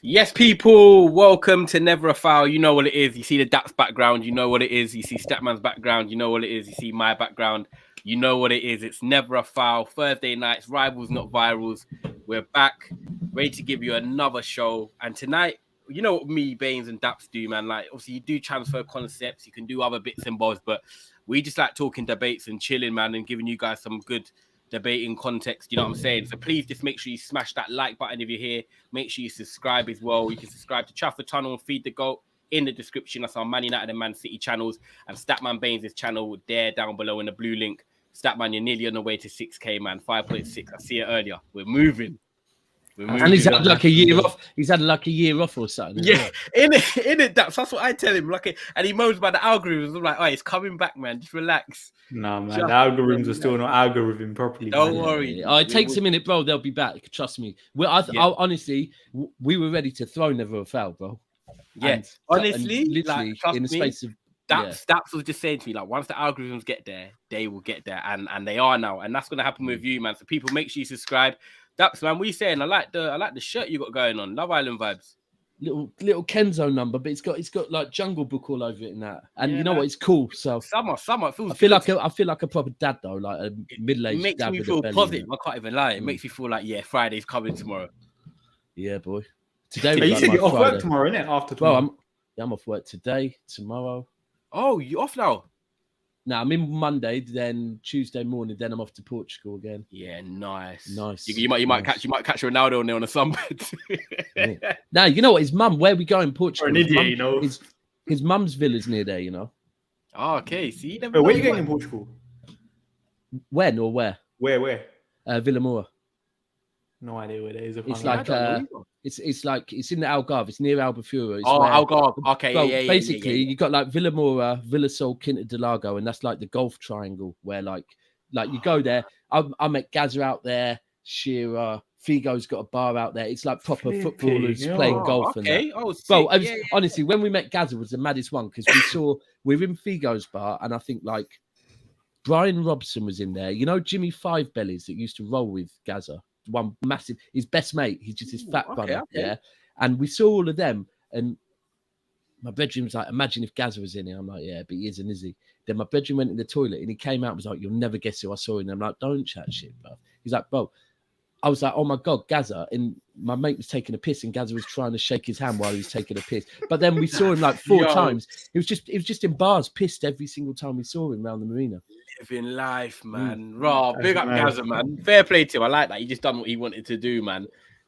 Yes, people, welcome to Never a Foul. You know what it is. You see the Daps background, you know what it is. You see Statman's background, you know what it is. You see my background, you know what it is. It's Never a Foul. Thursday nights, rivals, not virals. We're back, ready to give you another show. And tonight, you know what me, Bains, and Daps do, man. Like, obviously, you do transfer concepts, you can do other bits and bobs, but we just like talking debates and chilling, man, and giving you guys some good debating context, you know what I'm saying? So please just make sure you smash that like button if you're here. Make sure you subscribe as well. You can subscribe to Trafford Tunnel and Feed the Goat in the description. That's our Man United and Man City channels. And Statman Bains' channel there down below in the blue link. Statman, you're nearly on the way to 6K, man. 5.6. I see it earlier. We're moving. And he's had like a year off. He's had like a year off or something. Yeah, in it, that's what I tell him. Like, and he moans about the algorithms. I'm like, oh, it's coming back, man. Just relax. No, man, the algorithms are still not algorithming properly. Don't worry. Oh, it takes a minute, bro. They'll be back. Trust me. Honestly, we were ready to throw Never a Foul, bro. Yeah, honestly, literally like, in the space of. Daps was just saying to me, like, once the algorithms get there, they will get there, and they are now, and that's gonna happen with you, man. So people, make sure you subscribe. Daps, man, what are you saying? I like the shirt you got going on. Love Island vibes. Little Kenzo number, but it's got like Jungle Book all over it and that. And you know what? It's cool. So summer. It feels. I feel like a proper dad though, like a middle-aged dad. It makes me feel positive. I can't even lie. It makes me feel like Friday's coming tomorrow. Yeah, boy. Today. You said you're off work tomorrow, innit? After tomorrow. Well, I'm off work today, tomorrow. Oh, you off now? No, I'm in Monday, then Tuesday morning, then I'm off to Portugal again. Yeah, nice. You might catch Ronaldo on there on a sunbed. Yeah. Now, you know what? His mum, where we go in Portugal? An idiot, you know. His mum's villa's near there, you know. Oh, okay. See, where are you going in Portugal? When or where? Where? Villa Moura. No idea where that is. It's like it's in the Algarve. It's near Albufeira. Algarve. Okay, well, basically, you got like Villa Moura, Villa Sol, Quinta del Lago, and that's like the golf triangle where like you go there. I met Gazza out there, Shearer, Figo's got a bar out there. It's like proper footballers playing golf. Okay. And that. Honestly, when we met Gazza was the maddest one because we're in Figo's bar, and I think like Brian Robson was in there. You know Jimmy Five Bellies that used to roll with Gazza. One massive, his best mate. He's just his fat brother. Okay. Yeah, and we saw all of them, and my bedroom was like, imagine if Gazza was in here. I'm like, yeah, but he isn't, is he? Then my bedroom went in the toilet, and he came out and was like, you'll never guess who I saw in there. I'm like, don't chat shit, bro. He's like, bro. I was like, oh my God, Gazza. And my mate was taking a piss, and Gazza was trying to shake his hand while he was taking a piss. But then we saw him like four times. It was just in bars, pissed every single time we saw him around the marina. Living life, man. Big up Gazza, man. Fair play to him. I like that. He just done what he wanted to do, man.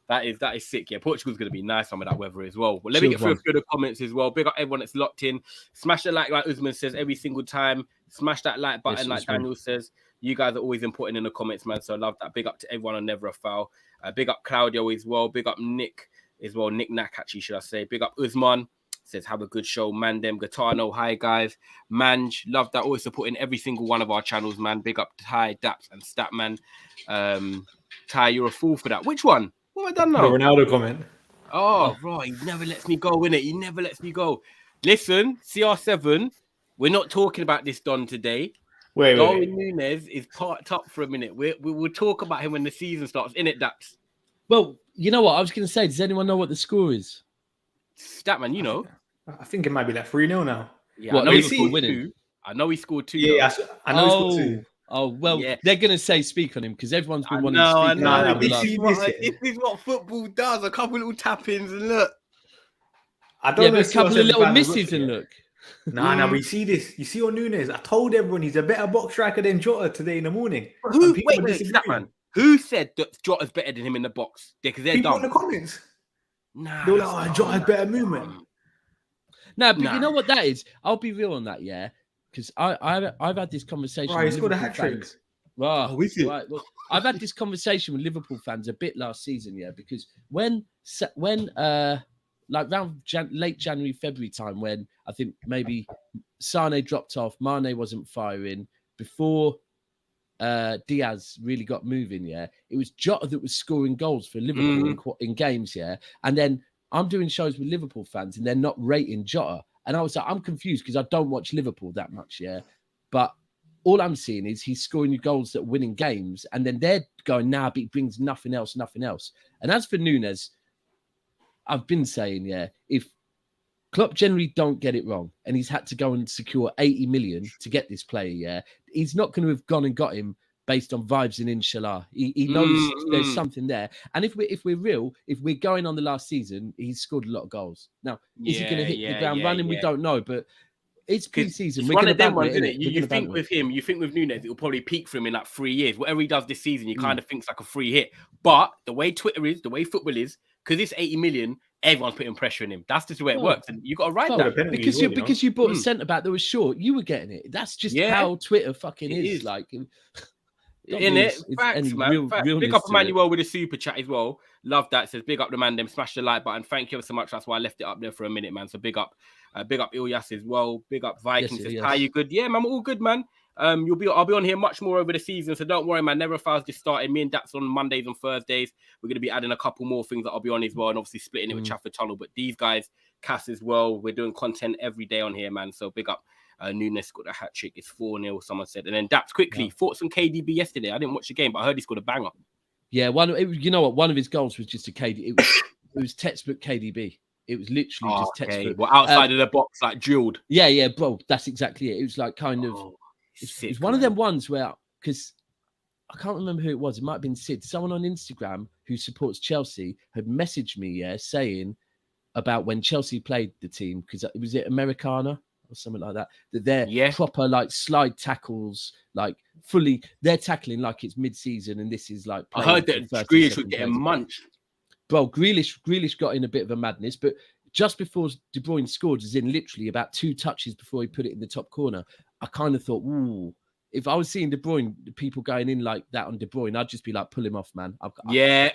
That is sick. Yeah, Portugal's going to be nice some of that weather as well. But let me get through the comments as well. Big up everyone that's locked in. Smash the like Usman says every single time. Smash that like button like Daniel says. You guys are always important in the comments, man. So I love that. Big up to everyone on Never a Foul. Big up Claudio as well. Big up Nick as well. Nick Nack, actually, should I say. Big up Usman. Says, have a good show, Mandem Gatano. Hi, guys. Manj, love that. Always supporting every single one of our channels, man. Big up Ty, Daps, and Statman. Ty, you're a fool for that. Which one? What have I done now? The Ronaldo comment. Oh, right. He never lets me go, innit? He never lets me go. Listen, CR7, we're not talking about this Don today. Darwin Núñez is parked up for a minute. We will talk about him when the season starts. Innit, Daps? Well, you know what? I was going to say, does anyone know what the score is? Statman, you know. I think it might be like 3-0 now. Yeah, I know he scored winning. I know he scored 2. Yeah, I know he scored 2. Oh, well, they're going to say speak on him because everyone's been wanting to speak on him. This is what football does. A couple little tap-ins and look. I don't know. A couple of little misses and look. Nah, we see this. You see on Núñez, I told everyone he's a better box striker than Jota today in the morning. Wait, Statman. Who said that Jota's better than him in the box? Because they're people dumb. in the comments. Nah, they were like, Jota's better movement. No, but you know what that is? I'll be real on that, yeah. Because I've had this conversation. Right, he's got a hat trick. Right, well, I've had this conversation with Liverpool fans a bit last season, yeah. Because when like around late January, February time, when I think maybe Sane dropped off, Mane wasn't firing before. Diaz really got moving, yeah. It was Jota that was scoring goals for Liverpool in games, yeah. And then I'm doing shows with Liverpool fans and they're not rating Jota. And I was like, I'm confused because I don't watch Liverpool that much, yeah. But all I'm seeing is he's scoring goals that are winning games. And then they're going, nah, but he brings nothing else. And as for Núñez, I've been saying, if Klopp generally don't get it wrong, and he's had to go and secure 80 million to get this player, he's not going to have gone and got him based on vibes and inshallah. He knows there's something there. And if we're real, if we're going on the last season, he's scored a lot of goals. Now, is he going to hit the ground running? We don't know, but it's pre-season. We're one going of them to ones, isn't it? You think with him, you think with Nunes, it will probably peak for him in like 3 years. Whatever he does this season, you kind of thinks like a free hit. But the way Twitter is, the way football is, because it's 80 million, everyone's putting pressure on him. That's just the way it works. And you got to ride that. Because you bought a centre-back that was short, you were getting it. That's just how Twitter fucking is. Like, in it, facts, man. Big up Emmanuel with a super chat as well. Love that. Says big up the man. Them smash the like button. Thank you ever so much. That's why I left it up there for a minute, man. So big up Ilyas as well. Big up Vikings. Says, how you good? Yeah, man. All good, man. I'll be on here much more over the season, so don't worry, man. Never Foul's just started. Me and Daps on Mondays and Thursdays. We're going to be adding a couple more things that I'll be on as well, and obviously splitting it with Trafford Tunnel. But these guys, Cass as well, we're doing content every day on here, man. So big up. Nunes got a hat trick. It's 4-0, someone said. And then Daps, quickly, thoughts on KDB yesterday. I didn't watch the game, but I heard he scored a banger. Yeah, you know what? One of his goals was just a KDB. It was textbook KDB. It was literally just textbook. Well, outside of the box, like drilled. Yeah, bro. That's exactly it. It was like kind of... It's one of them ones where, because I can't remember who it was. It might have been Sid. Someone on Instagram who supports Chelsea had messaged me, saying about when Chelsea played the team, because it was Americana or something like that. That they're proper like slide tackles, like fully. They're tackling like it's mid-season, and this is like. I heard that Grealish was getting munched. Bro, Grealish got in a bit of a madness, but just before De Bruyne scored, as in literally about 2 touches before he put it in the top corner. I kind of thought, ooh, if I was seeing De Bruyne, the people going in like that on De Bruyne, I'd just be like, pull him off, man.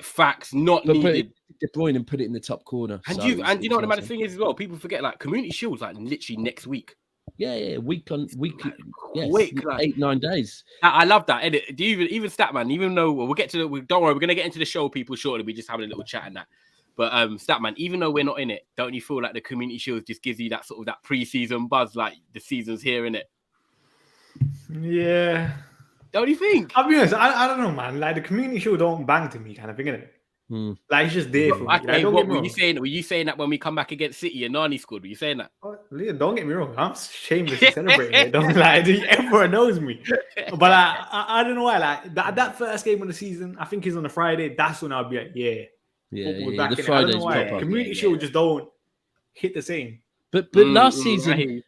Facts, not needed. De Bruyne and put it in the top corner. And you know what the matter thing is as well? People forget like Community Shield's like literally next week. Yeah, week, yes, quick, like, 8-9 days. I love that. And even Statman, even though we'll get to don't worry, we're gonna get into the show, people shortly. We're just having a little chat and that. But Statman, even though we're not in it, don't you feel like the Community Shield just gives you that sort of that pre-season buzz, like the season's here, innit? Yeah. Don't you think? I'll be honest, I don't know, man. Like the Community Shield don't bang to me, kind of thing, innit? Like it's just there for me. Okay, like, what were you saying? Were you saying that when we come back against City and Nani scored? Were you saying that? Oh, don't get me wrong. I'm shamelessly celebrating it. Don't like everyone knows me. But I don't know why. Like that first game of the season, I think is on a Friday. That's when I'll be like, the Fridays proper. Community Shield just don't hit the same. But last season,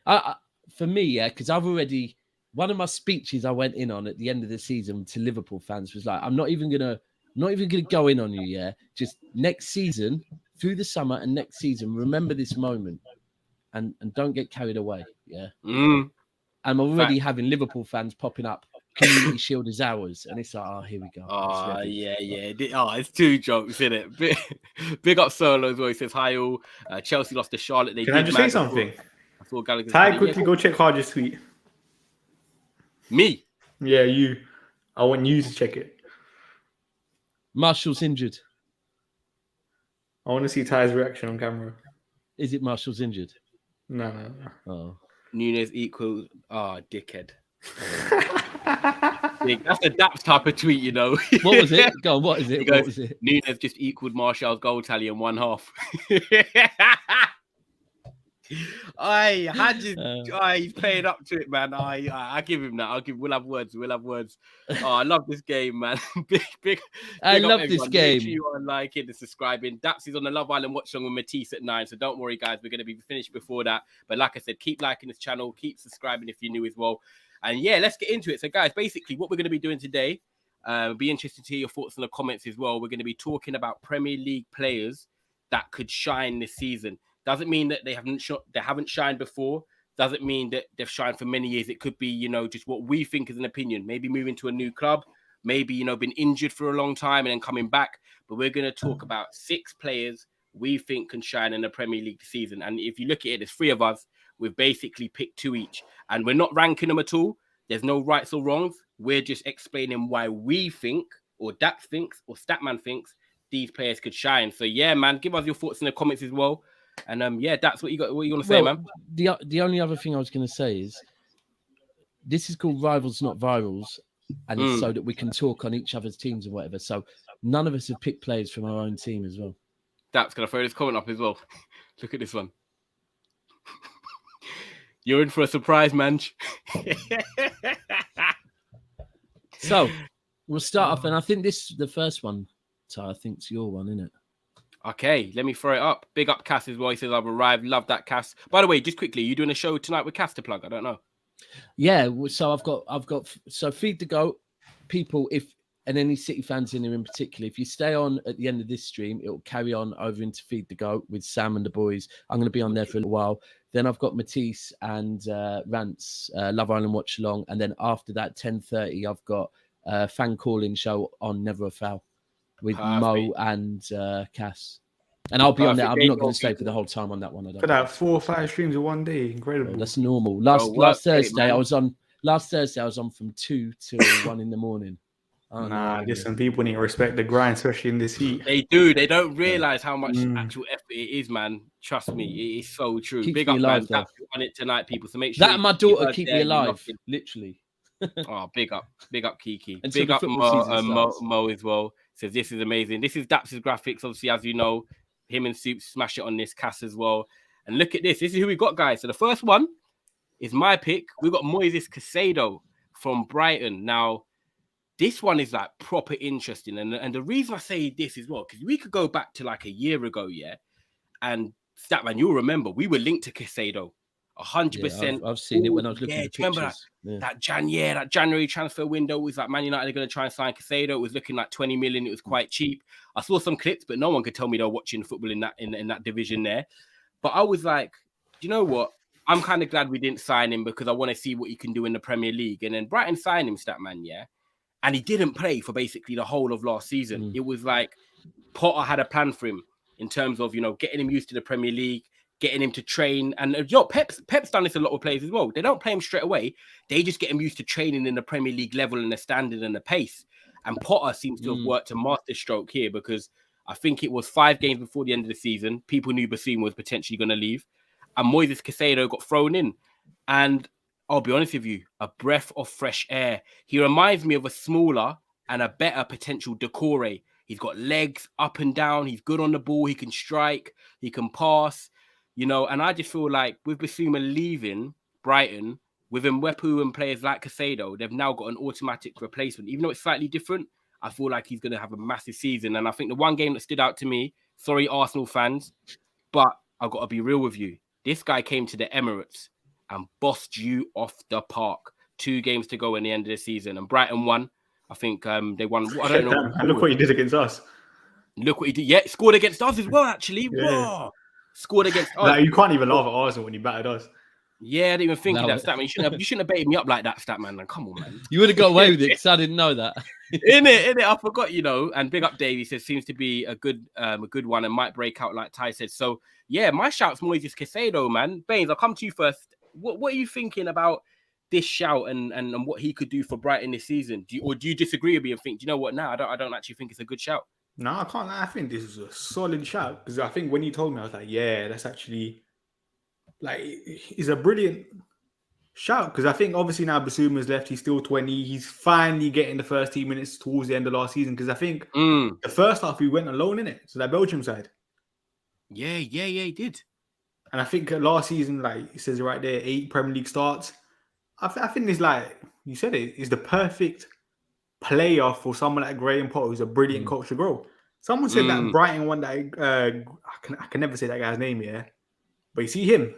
for me, because I've already one of my speeches I went in on at the end of the season to Liverpool fans was like, I'm not even gonna go in on you, just next season, through the summer and next season, remember this moment and don't get carried away, I'm already having Liverpool fans popping up, Community Shield is ours, and it's like, here we go. It's 2 jokes, isn't it? Big up Solo as well. He says, hi all, Chelsea lost to Charlotte. Can I just say something? Ty, quickly go check Hardy's tweet. Me? Yeah, you. I want you to check it. Marshall's injured. I want to see Ty's reaction on camera. Is it Marshall's injured? No. Oh. Nunes equals... dickhead. That's a Daps type of tweet, you know. What was it? Go on, what is it? Goes, what was it? Nunes just equaled Martial's goal tally in 1/2. He's playing up to it, man. I give him that. We'll have words. I love this game, man. big I love this game. Make sure you are liking and subscribing. Daps is on the Love Island watch along with Matisse at 9, so don't worry, guys. We're going to be finished before that. But like I said, keep liking this channel, keep subscribing if you're new as well. And let's get into it. So, guys, basically what we're going to be doing today, be interested to hear your thoughts in the comments as well. We're going to be talking about Premier League players that could shine this season. Doesn't mean that they haven't shined before. Doesn't mean that they've shined for many years. It could be, just what we think is an opinion. Maybe moving to a new club. Maybe, been injured for a long time and then coming back. But we're going to talk about 6 players we think can shine in the Premier League this season. And if you look at it, there's 3 of us. We've basically picked 2 each. And we're not ranking them at all. There's no rights or wrongs. We're just explaining why we think, or Daps thinks, or Statman thinks, these players could shine. So, man, give us your thoughts in the comments as well. And that's what you got. What you want to say, man? The only other thing I was going to say is this is called Rivals, Not Virals, and it's so that we can talk on each other's teams and whatever. So none of us have picked players from our own team as well. Daps, can I throw this comment up as well? Look at this one. You're in for a surprise, man. So we'll start off, and I think the first one, Ty, I think it's your one, isn't it? Okay, let me throw it up. Big up Cass as well. He says, I've arrived. Love that, Cass. By the way, just quickly, you doing a show tonight with Cass to plug? I don't know. Yeah, so I've got so Feed the Goat people, and any City fans in here in particular, if you stay on at the end of this stream, it will carry on over into Feed the Goat with Sam and the boys. I'm going to be on there for a little while. Then I've got Matisse and Rance, Love Island Watch Along, and then after that, 10:30, I've got a fan calling show on Never a Foul with Mo and Cass. And I'll be on there. I'm not going to stay for the whole time on that one. Look at that, 4 or 5 streams in one day. Incredible. Oh, that's normal. Last Thursday, I was on from 2 till 1 in the morning. Listen, people need to respect the grind, especially in this heat. They do. They don't realize how much actual effort it is, man. Trust me, it is so true. Keeps Big me up, alive, man. On it tonight, people. So make sure that and my daughter keep me alive, literally. Oh, big up Kiki. Until big up Mo as well. Says this is amazing. This is Daps' graphics. Obviously, as you know, him and Soup smash it on this Cass as well. And look at this. This is who we got, guys. So the first one is my pick. We got Moises Caicedo from Brighton. Now, this one is like proper interesting. And the reason I say this as well, because we could go back to like a year ago, yeah. And Statman, you'll remember we were linked to Caicedo 100%. I've seen it when I was looking at the remember pictures. that January transfer window was like Man United are going to try and sign Caicedo. It was looking like 20 million. It was quite cheap. I saw some clips, but no one could tell me they were watching football in that division there. But I was like, you know what? I'm kind of glad we didn't sign him because I want to see what he can do in the Premier League. And then Brighton signed him, Statman, yeah. And he didn't play for basically the whole of last season. It was like Potter had a plan for him in terms of, getting him used to the Premier League, getting him to train. And Pep's done this a lot of players as well. They don't play him straight away. They just get him used to training in the Premier League level and the standard and the pace. And Potter seems to have worked a masterstroke here because I think it was 5 games before the end of the season. People knew Bassoon was potentially going to leave. And Moises Caicedo got thrown in. And I'll be honest with you, a breath of fresh air. He reminds me of a smaller and a better potential Decore. He's got legs up and down. He's good on the ball. He can strike. He can pass. And I just feel like with Bassouma leaving Brighton, with Mwepu and players like Caicedo, they've now got an automatic replacement. Even though it's slightly different, I feel like he's going to have a massive season. And I think the one game that stood out to me, sorry, Arsenal fans, but I've got to be real with you. This guy came to the Emirates and bossed you off the park. 2 games to go in the end of the season. And Brighton won. I think they won. I don't know. Look what he did against us. Look what he did. Yeah, scored against us as well, actually. Yeah. Whoa. Scored against us. Like, you can't even laugh at Arsenal when he battered us. Yeah, I didn't even think of that, Statman. You shouldn't have baited me up like that, Statman. Man. Come on, man. You would have got away with it because I didn't know that. In it. I forgot, And big up Dave. He says seems to be a good one and might break out like Ty said. So yeah, my shout's Moises Caicedo, man. Bains, I'll come to you first. What are you thinking about this shout and what he could do for Brighton this season? Do you disagree with me and think, do you know what? Now I don't actually think it's a good shout. No, I can't. I think this is a solid shout because I think when you told me, I was like, yeah, that's actually like it's a brilliant shout because I think obviously now Bassouma's left. He's still 20. He's finally getting the first 10 minutes towards the end of last season because I think the first half he went alone in it. So that Belgium side. Yeah, he did. And I think last season, like it says right there, 8 Premier League starts. I think it's like you said, is the perfect player for someone like Graham Potter, who's a brilliant coach to grow. Someone said that Brighton one that I can never say that guy's name, yeah. But you see him,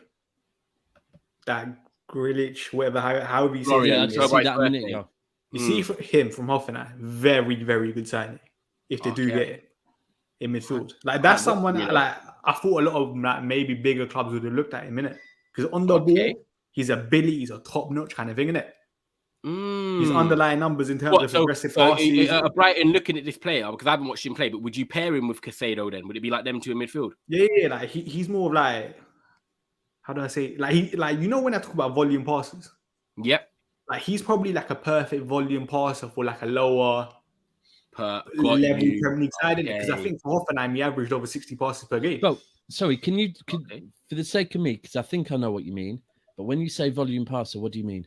that Grealish, whatever, however you say it. Yeah, I just see that a minute ago. You see him from Hoffenheim, very, very good signing. If they do get it in midfield, like that's someone that, like I thought a lot of like maybe bigger clubs would have looked at him, innit? Because on the ball, his ability is a top-notch kind of thing, innit? His underlying numbers in terms of aggressive passes. Brighton looking at this player, because I haven't watched him play, but would you pair him with Caicedo then? Would it be like them two in midfield? Yeah, like he's more of like, how do I say? Like when I talk about volume passes. Yep. Like he's probably like a perfect volume passer for like a lower level Premier League side, because I think for Hoffenheim he averaged over 60 passes per game. Well, sorry, can you for the sake of me, because I think I know what you mean, but when you say volume passer, what do you mean?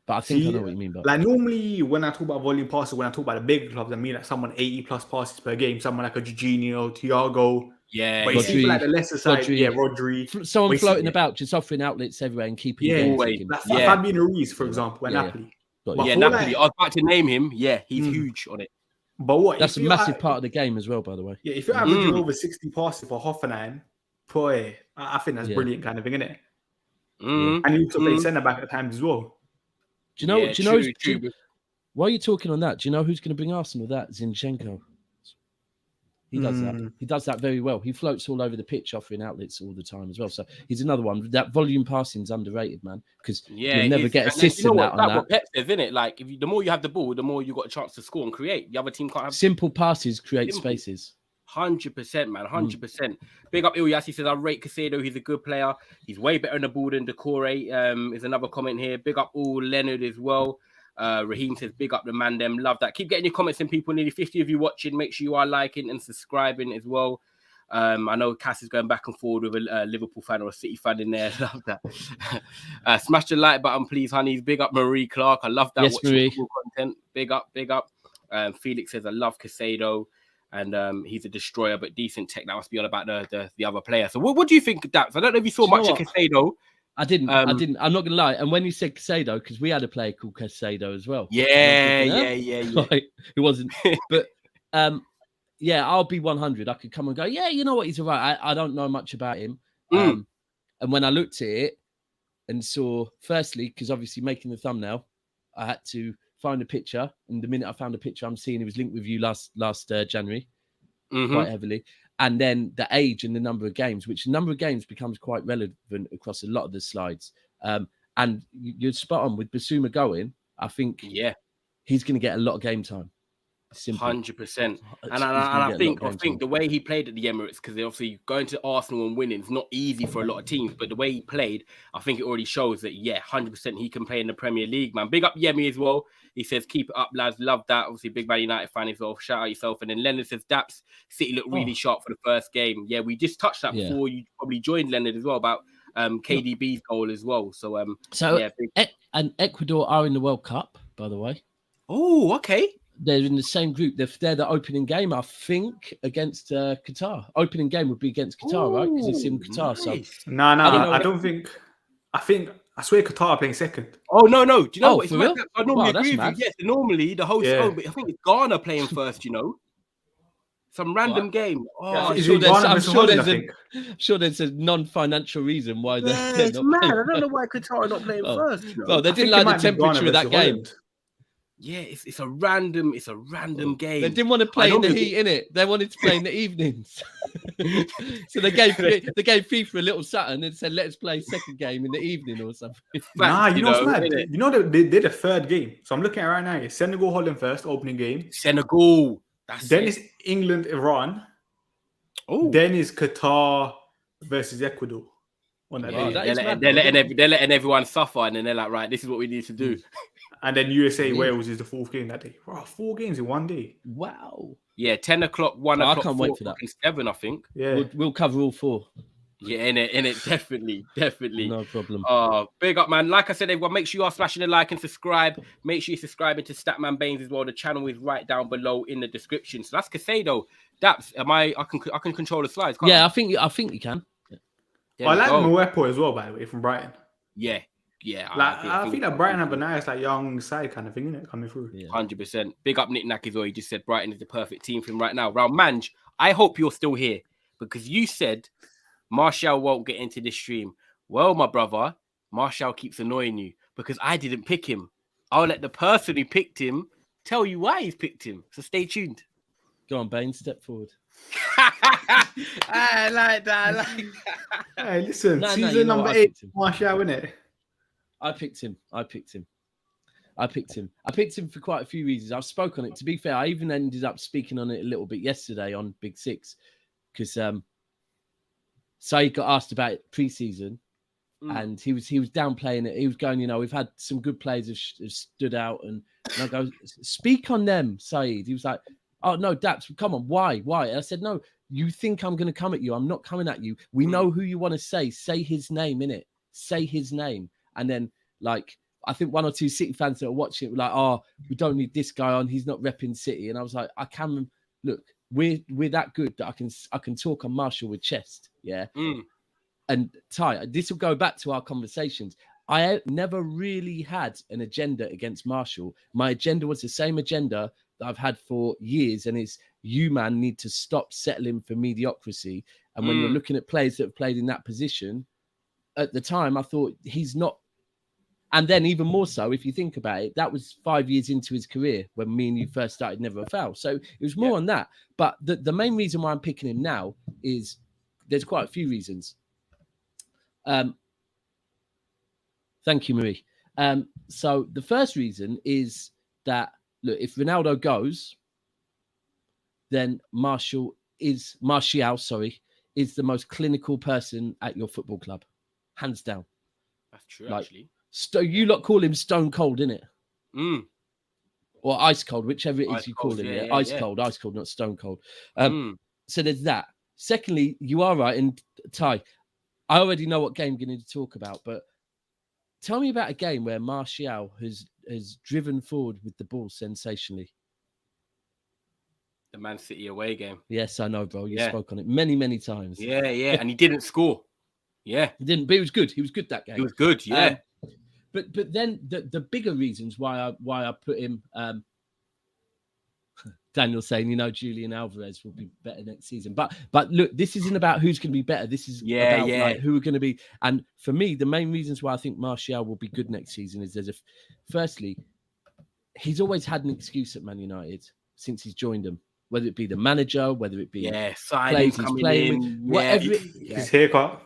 But I think I know what you mean. But like normally when I talk about volume passes, when I talk about the bigger clubs, I mean like someone 80 plus passes per game, someone like a Jorginho, Thiago. Yeah, But you see for like the Leicester side, Rodri. Rodri. Someone floating about, just offering outlets everywhere and keeping always. him. Like Fabian Ruiz, for example, at Napoli. Napoli. I was about to name him. Yeah, he's huge on it. But what? That's a massive part of the game as well, by the way. Yeah, if you're averaging over 60 passes for Hoffenheim, boy, I think that's brilliant kind of thing, isn't it? And he also plays centre back at times as well. Do you know? While you're talking on that, do you know who's going to bring Arsenal? That Zinchenko. He does that. He does that very well. He floats all over the pitch, offering outlets all the time as well. So he's another one. That volume passing is underrated, man. Because you'll never get assists in that. What Pep says, isn't it? Like the more you have the ball, the more you got a chance to score and create. The other team can't have simple passes create spaces. 100%, man. 100%. Big up Ilyas. He says, I rate Caicedo. He's a good player. He's way better on the ball than Decore. Is another comment here. Big up all Leonard as well. Raheem says, big up the man, them. Love that. Keep getting your comments in, people. Nearly 50 of you watching. Make sure you are liking and subscribing as well. I know Cass is going back and forward with a Liverpool fan or a City fan in there. Love that. Smash the like button, please, honeys. Big up Marie Clark. I love that. Yes, Marie. Content. Big up. Felix says, I love Caicedo. And he's a destroyer, but decent tech. That must be all about the other player. So what do you think, Daps? I don't know if you saw much of Caicedo. I didn't. I'm not going to lie. And when you said Caicedo, because we had a player called Caicedo as well. Yeah. Like, it wasn't. But I'll be 100. I could come and go, yeah, you know what? He's all right. I don't know much about him. And when I looked at it and saw, firstly, because obviously making the thumbnail, I had to find a picture. And the minute I found a picture, I'm seeing he was linked with you last January quite heavily. And then the age and the number of games, which the number of games becomes quite relevant across a lot of the slides. And you're spot on with Basuma going. I think he's going to get a lot of game time. 100%. And I think the way he played at the Emirates, because obviously going to Arsenal and winning is not easy for a lot of teams, but the way he played, I think it already shows that 100% he can play in the Premier League, man. Big up Yemi as well. He says, keep it up, lads. Love that. Obviously, big Man United fan as well. Shout out yourself. And then Leonard says, Daps, City looked really sharp for the first game. Yeah, we just touched that before you probably joined, Leonard, as well, about KDB's goal as well. So and Ecuador are in the World Cup, by the way. Oh, okay. They're in the same group. They're the opening game, I think, against Qatar. Opening game would be against Qatar, right? Because it's in Qatar. Nice. So I don't think. I swear Qatar are playing second. Oh no! Do you know what? For real? I normally agree with you. Yes, normally the host. Oh, but I think it's Ghana playing first. You know, some random game. I'm sure there's a non-financial reason why they're not mad. I don't know why Qatar are not playing first. You know? Well, they didn't like the temperature of that game. Yeah, it's a random game. They didn't want to play in the heat, innit? They wanted to play in the evenings. So they gave FIFA a little Saturn and said, let's play second game in the evening or something. Nah, you know what's mad? You know they did a third game. So I'm looking at it right now. It's Senegal, Holland first, opening game. Senegal. Then it's England, Iran. Oh. Then is Qatar versus Ecuador. They're letting everyone suffer, and then they're like, right, this is what we need to do. And then USA Wales is the fourth game that day. Wow, 4 games in one day. Wow. Yeah, 10 o'clock, 1 o'clock. I can't wait for that. 7, I think. Yeah, we'll cover all 4. Yeah, in it, definitely. No problem. Big up, man. Like I said, everyone, make sure you are smashing the like and subscribe. Make sure you're subscribing to Statman Bains as well. The channel is right down below in the description. So that's Caicedo. Daps, I can control the slides. Can't I? I think you can. Yeah, I like Mwepo as well, by the way, from Brighton. Yeah. I think that Brighton have a nice, young side kind of thing, isn't it, coming through? 100%. Big up Nick Nack as well. He just said Brighton is the perfect team for him right now. Raul Manj, I hope you're still here because you said Martial won't get into this stream. Well, my brother, Martial keeps annoying you because I didn't pick him. I'll let the person who picked him tell you why he's picked him. So stay tuned. Go on, Bain, step forward. I like that. Hey, listen, season number 8, Martial, innit? I picked him for quite a few reasons. I've spoken on it. To be fair, I even ended up speaking on it a little bit yesterday on Big Six because Saeed got asked about it pre-season and he was downplaying it. He was going, we've had some good players have stood out and I go, speak on them, Saeed. He was like, oh, no, Daps, come on, why? And I said, no, you think I'm going to come at you. I'm not coming at you. We know who you want to say. Say his name, innit? Say his name. And then, I think 1 or 2 City fans that are watching it were like, oh, we don't need this guy on. He's not repping City. And I was like, look, we're that good that I can talk on Martial with chest. Yeah. And Ty, this will go back to our conversations. I never really had an agenda against Martial. My agenda was the same agenda that I've had for years, and it's you, man, need to stop settling for mediocrity. And when you're looking at players that have played in that position, at the time, I thought he's not. And then even more so, if you think about it, that was 5 years into his career when me and you first started Never a Foul. So it was more on that. But the main reason why I'm picking him now is there's quite a few reasons. Thank you, Marie. So the first reason is that, look, if Ronaldo goes, then Martial is the most clinical person at your football club, hands down. That's true, actually. You lot call him Stone Cold, innit? Or Ice Cold, whichever it is you call him. Yeah, Ice Cold, not Stone Cold. So there's that. Secondly, you are right. And Ty, I already know what game you're going to talk about, but tell me about a game where Martial has driven forward with the ball sensationally. The Man City away game. Yes, I know, bro. You spoke on it many, many times. Yeah. And he didn't score. Yeah. He didn't, but he was good. He was good that game. He was good, yeah. But then the bigger reasons why I put him, Daniel saying, Julian Alvarez will be better next season. But look, this isn't about who's going to be better. This is about like, who are going to be. And for me, the main reasons why I think Martial will be good next season is firstly, he's always had an excuse at Man United since he's joined them. Whether it be the manager, whether it be players he's playing with, whatever. His haircut.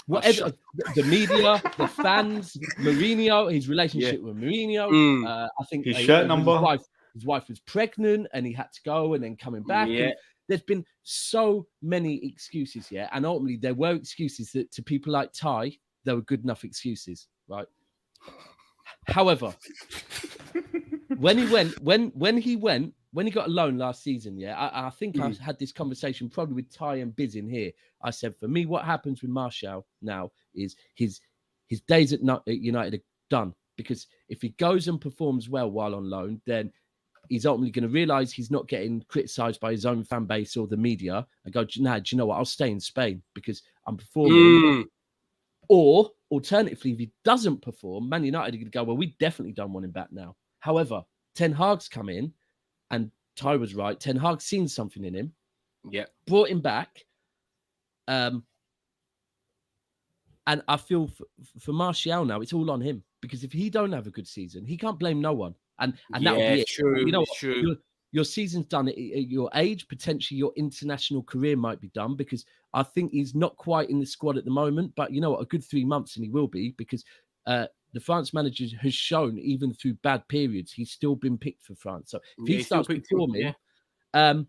Whatever, the media, the fans, Mourinho, his relationship with Mourinho. I think his shirt number. His wife was pregnant and he had to go and then coming back. Yeah. And there's been so many excuses, and ultimately there were excuses that to people like Ty, they were good enough excuses, right? However, when he got a loan last season, I think I had this conversation probably with Ty and Biz in here. I said, for me, what happens with Martial now is his days at United are done, because if he goes and performs well while on loan, then he's ultimately going to realise he's not getting criticised by his own fan base or the media and go, do you know what? I'll stay in Spain because I'm performing. Or alternatively, if he doesn't perform, Man United are going to go, well, we definitely don't want him back now. However, Ten Hag's come in, and Ty was right. Ten Hag's seen something in him. Yeah. Brought him back. And I feel for Martial now, it's all on him, because if he don't have a good season, he can't blame no one. And that would be it. True. True. Your season's done at your age. Potentially your international career might be done, because I think he's not quite in the squad at the moment. But you know what? A good 3 months and he will be, because the France manager has shown, even through bad periods, he's still been picked for France. So if he starts performing, and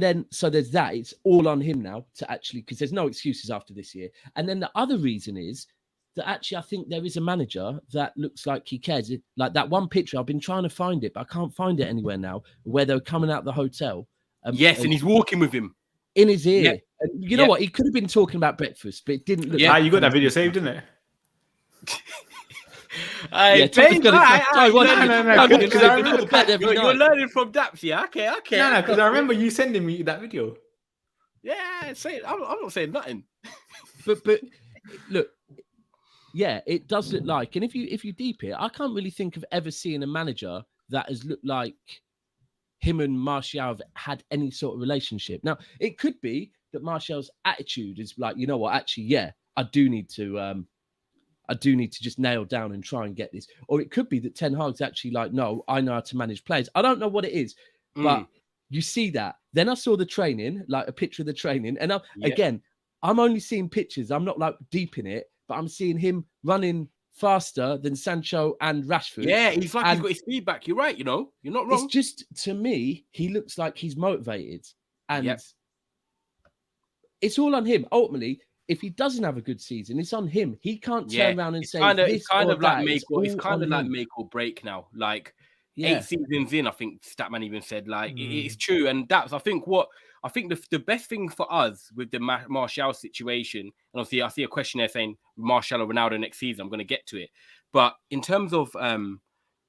then so there's that. It's all on him now to actually, because there's no excuses after this year. And then the other reason is that actually I think there is a manager that looks like he cares. Like that one picture, I've been trying to find it, but I can't find it anywhere now, where they're coming out the hotel. And he's walking with him in his ear. Yeah. And you know what? He could have been talking about breakfast, but it didn't look. Yeah, you got that video saved, didn't it? You're learning from Daps, yeah? Okay. No, because I remember you sending me that video. Yeah, I'm not saying nothing. But look, yeah, it does look like, and if you deep it, I can't really think of ever seeing a manager that has looked like him and Martial have had any sort of relationship. Now, it could be that Martial's attitude is like, you know what, actually, yeah, I do need to just nail down and try and get this. Or it could be that Ten Hag's actually like, no, I know how to manage players. I don't know what it is, but you see that. Then I saw the training, like a picture of the training. And again, I'm only seeing pictures. I'm not like deep in it, but I'm seeing him running faster than Sancho and Rashford. Yeah, he's like, he's got his feedback. You're right, you're not wrong. It's just, to me, he looks like he's motivated. And it's all on him. Ultimately, if he doesn't have a good season, it's on him. He can't turn around and say it's kind of like make or break now. Like 8 seasons in, I think Statman even said, like, it's true. And that's, I think the best thing for us with the Martial situation, and obviously I see a question there saying Martial or Ronaldo next season. I'm going to get to it. But in terms of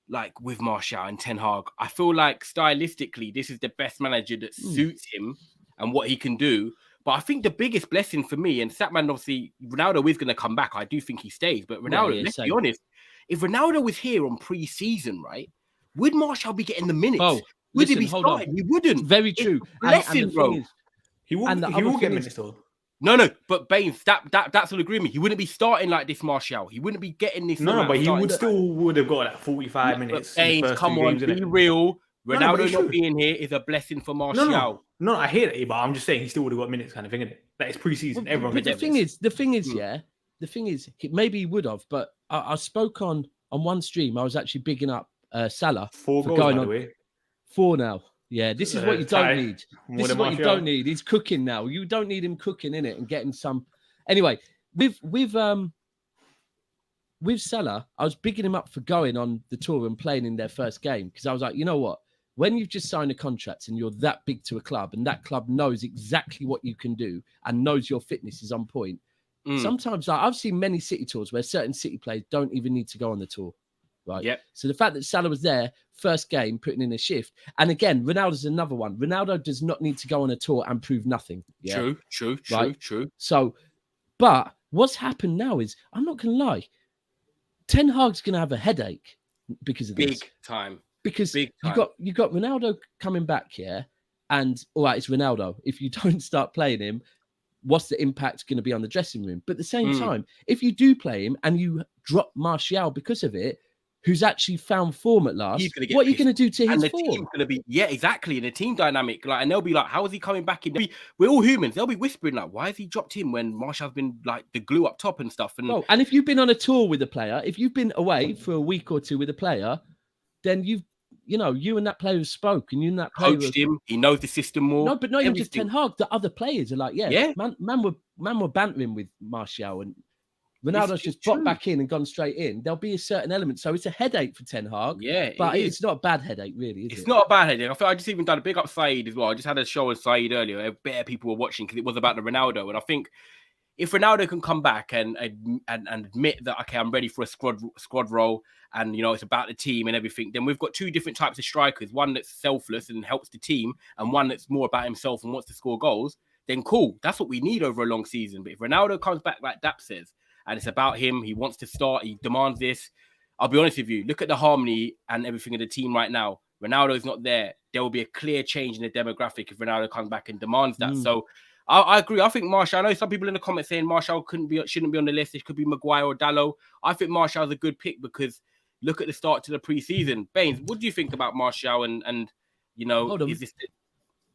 like with Martial and Ten Hag. I feel like stylistically, this is the best manager that suits him and what he can do. But I think the biggest blessing for me, and Statman, obviously, Ronaldo is going to come back. I do think he stays. But Ronaldo, let's be honest, if Ronaldo was here on pre-season, right, would Martial be getting the minutes? Oh, would he be starting? He wouldn't. Very true. Blessing, bro. He will get minutes, though. No, but Bains, that's all agree with me. He wouldn't be starting like this, Martial. He wouldn't be getting this. No, but he would have got like 45 minutes. Bains, come on, be real. Ronaldo not being here is a blessing for Martial. No, I hear it, but I'm just saying he still would have got minutes, kind of thing, isn't it? Like, it's pre-season. Everyone. But the thing is, maybe he would have. But I spoke on one stream. I was actually bigging up Salah 4 for goals, going by on the way. 4 now. Yeah, this is what you don't need. This is what you don't need. He's cooking now. You don't need him cooking in it and getting some. Anyway, with Salah, I was bigging him up for going on the tour and playing in their first game because I was like, you know what? When you've just signed a contract and you're that big to a club and that club knows exactly what you can do and knows your fitness is on point. Sometimes I've seen many City tours where certain City players don't even need to go on the tour. Right. Yep. So the fact that Salah was there, first game, putting in a shift. And again, Ronaldo's another one. Ronaldo does not need to go on a tour and prove nothing. Yeah? True. So, but what's happened now is, I'm not going to lie, Ten Hag's going to have a headache because of this. Big time. Because you got Ronaldo coming back here, and all right, it's Ronaldo. If you don't start playing him, what's the impact going to be on the dressing room? But at the same time, if you do play him and you drop Martial because of it, who's actually found form at last, what are you going to do to his form? Team's going to be, exactly. And the team dynamic, like, and they'll be like, how is he coming back in? We're all humans. They'll be whispering, like, why has he dropped him when Martial's been, like, the glue up top and stuff? And if you've been on a tour with a player, if you've been away for a week or two with a player, then you and that player have spoke, and you and that player coached him. He knows the system more. No, but not even just Ten Hag. The other players are like, man were bantering with Martial, and Ronaldo's just dropped back in and gone straight in. There'll be a certain element, so it's a headache for Ten Hag. Yeah, but it's not a bad headache, really. It's not a bad headache. I feel I just even done a big up Saeed as well. I just had a show with Saeed earlier. Better people were watching because it was about the Ronaldo, and I think if Ronaldo can come back and admit that, okay, I'm ready for a squad role, and it's about the team and everything, then we've got 2 different types of strikers. One that's selfless and helps the team, and one that's more about himself and wants to score goals. Then cool, that's what we need over a long season. But if Ronaldo comes back like Daps says, and it's about him, he wants to start, he demands this. I'll be honest with you, look at the harmony and everything of the team right now. Ronaldo's not there. There will be a clear change in the demographic if Ronaldo comes back and demands that. So I agree. I think Martial, I know some people in the comments saying Martial shouldn't be on the list. It could be Maguire or Dallo. I think Martial's a good pick because look at the start to the pre-season. Bains, what do you think about Martial and is this...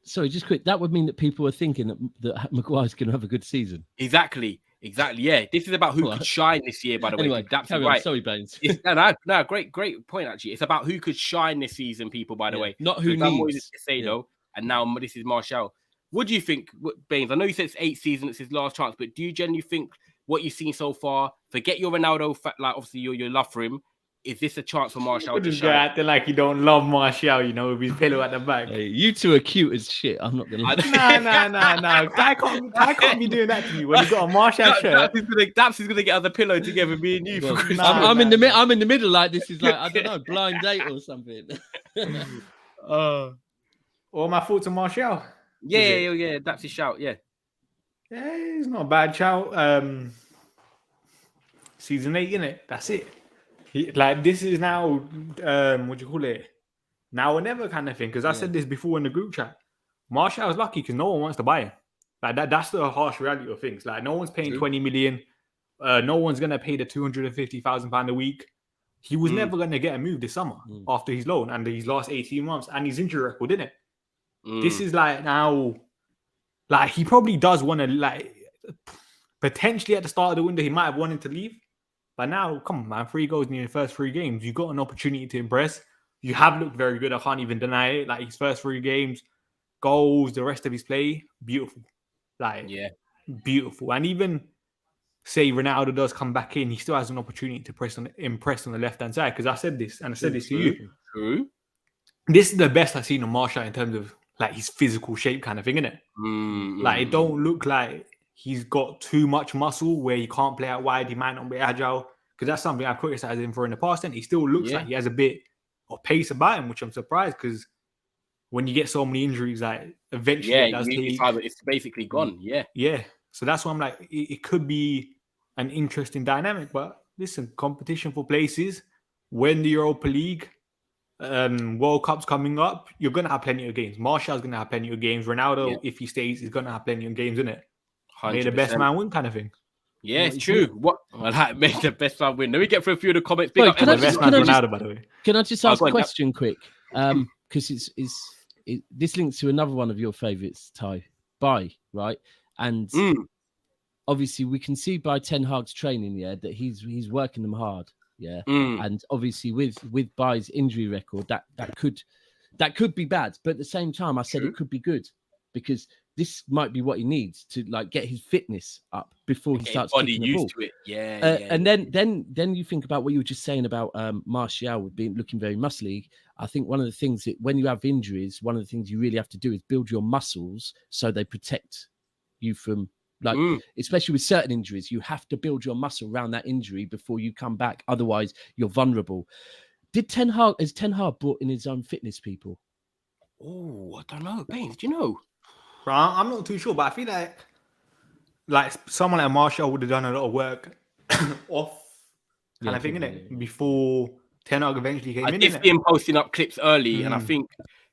Sorry, just quick. That would mean that people are thinking that Maguire's going to have a good season. Exactly. Yeah. This is about who could shine this year, by the way. Anyway, That's right. right. Sorry, Bains. No, great point, actually. It's about who could shine this season, people, by the way. Not who needs. Moises Caicedo, and now this is Martial. What do you think, Bains? I know you said it's 8 seasons, it's his last chance, but do you genuinely think what you've seen so far, forget your Ronaldo, like obviously your love for him, is this a chance for Martial to shine? Acting like you don't love Martial, with his pillow at the back. Hey, you two are cute as shit. I'm not gonna. No. I can't be doing that to you when you got a Martial shirt. Daps is gonna get us a pillow together, me and you for Christmas. I'm in the middle, like this is like I don't know, blind date or something. All my thoughts on Martial. Yeah. That's his shout. Yeah, it's not a bad shout. Season 8, innit? That's it. This is now, what do you call it? Now or never kind of thing. Because I said this before in the group chat. Martial's lucky because no one wants to buy him. That's the harsh reality of things. No one's paying 20 million. No one's gonna pay the £250,000 a week. He was never gonna get a move this summer after his loan and his last 18 months and his injury record, didn't it? This is now, he probably does want to potentially at the start of the window he might have wanted to leave. But now, come on, man, 3 goals in your first 3 games. You got an opportunity to impress. You have looked very good. I can't even deny it. His first 3 games, goals, the rest of his play, beautiful. Beautiful. And even say Ronaldo does come back in, he still has an opportunity to impress on the left-hand side. Because I said this, and I said this to you. True. This is the best I've seen on Martial in terms of his physical shape kind of thing, isn't it? It don't look like he's got too much muscle where he can't play out wide. He might not be agile because that's something I've criticized him for in the past. And he still looks like he has a bit or pace about him, which I'm surprised because when you get so many injuries, like eventually it does take. It's basically gone. Yeah. Yeah. So that's why I'm like, it could be an interesting dynamic. But listen, competition for places, when the Europa League, World Cup's coming up, you're going to have plenty of games. Martial's going to have plenty of games. Ronaldo, if he stays, is going to have plenty of games, isn't it? May the best man win kind of thing. Yeah, it's true. What? Well, that made the best man win. Let me get through a few of the comments. Can I just ask a on, question quick? Because this links to another one of your favourites, Ty. Right? And obviously we can see by Ten Hag's training, that he's working them hard. Yeah. And obviously with Bai's injury record, that could be bad. But at the same time, I said it could be good because this might be what he needs to like get his fitness up before he starts kicking the ball. To it. Yeah, and then you think about what you were just saying about Martial looking very muscly. I think one of the things that when you have injuries, one of the things you really have to do is build your muscles so they protect you from especially with certain injuries, you have to build your muscle around that injury before you come back. Otherwise, you're vulnerable. Has Ten Hag brought in his own fitness people? Oh, I don't know. Bains, do you know? I'm not too sure, but I feel like someone like Martial would have done a lot of work off kind of thing, innit? Before Ten Hag eventually came in. I did see him posting up clips early, and I think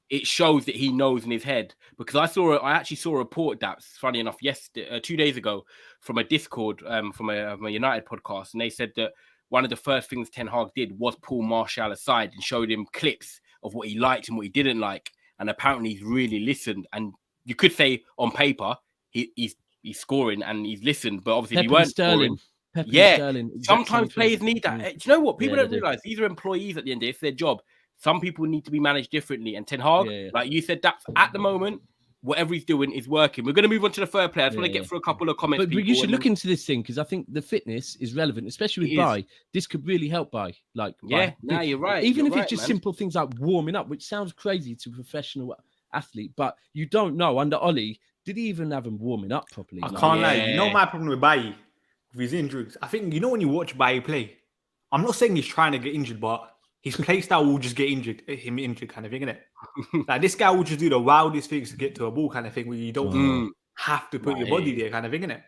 it shows that he knows in his head. Because I actually saw a report that's funny enough 2 days ago from a Discord from a United podcast, and they said that one of the first things Ten Hag did was pull Martial aside and showed him clips of what he liked and what he didn't like, and apparently he's really listened. And you could say on paper he's scoring and he's listened, but obviously he weren't scoring. Sterling, sometimes players need that. Do you know what? People don't realize these are employees at the end of the day. It's their job. Some people need to be managed differently. And Ten Hag, like you said, that's at the moment, whatever he's doing is working. We're going to move on to the third player. I just want to get through a couple of comments. But you should look into this thing because I think the fitness is relevant, especially with Bai. This could really help Bai. You're right. Even if it's just simple things like warming up, which sounds crazy to a professional athlete, but you don't know. Under Ollie, did he even have him warming up properly? I can't lie. You know my problem with Bai, with his injuries. I think when you watch Bai play, I'm not saying he's trying to get injured, but his play style will just get injured kind of thing, innit? Like this guy will just do the wildest things to get to a ball kind of thing where you don't have to put your body there kind of thing, innit?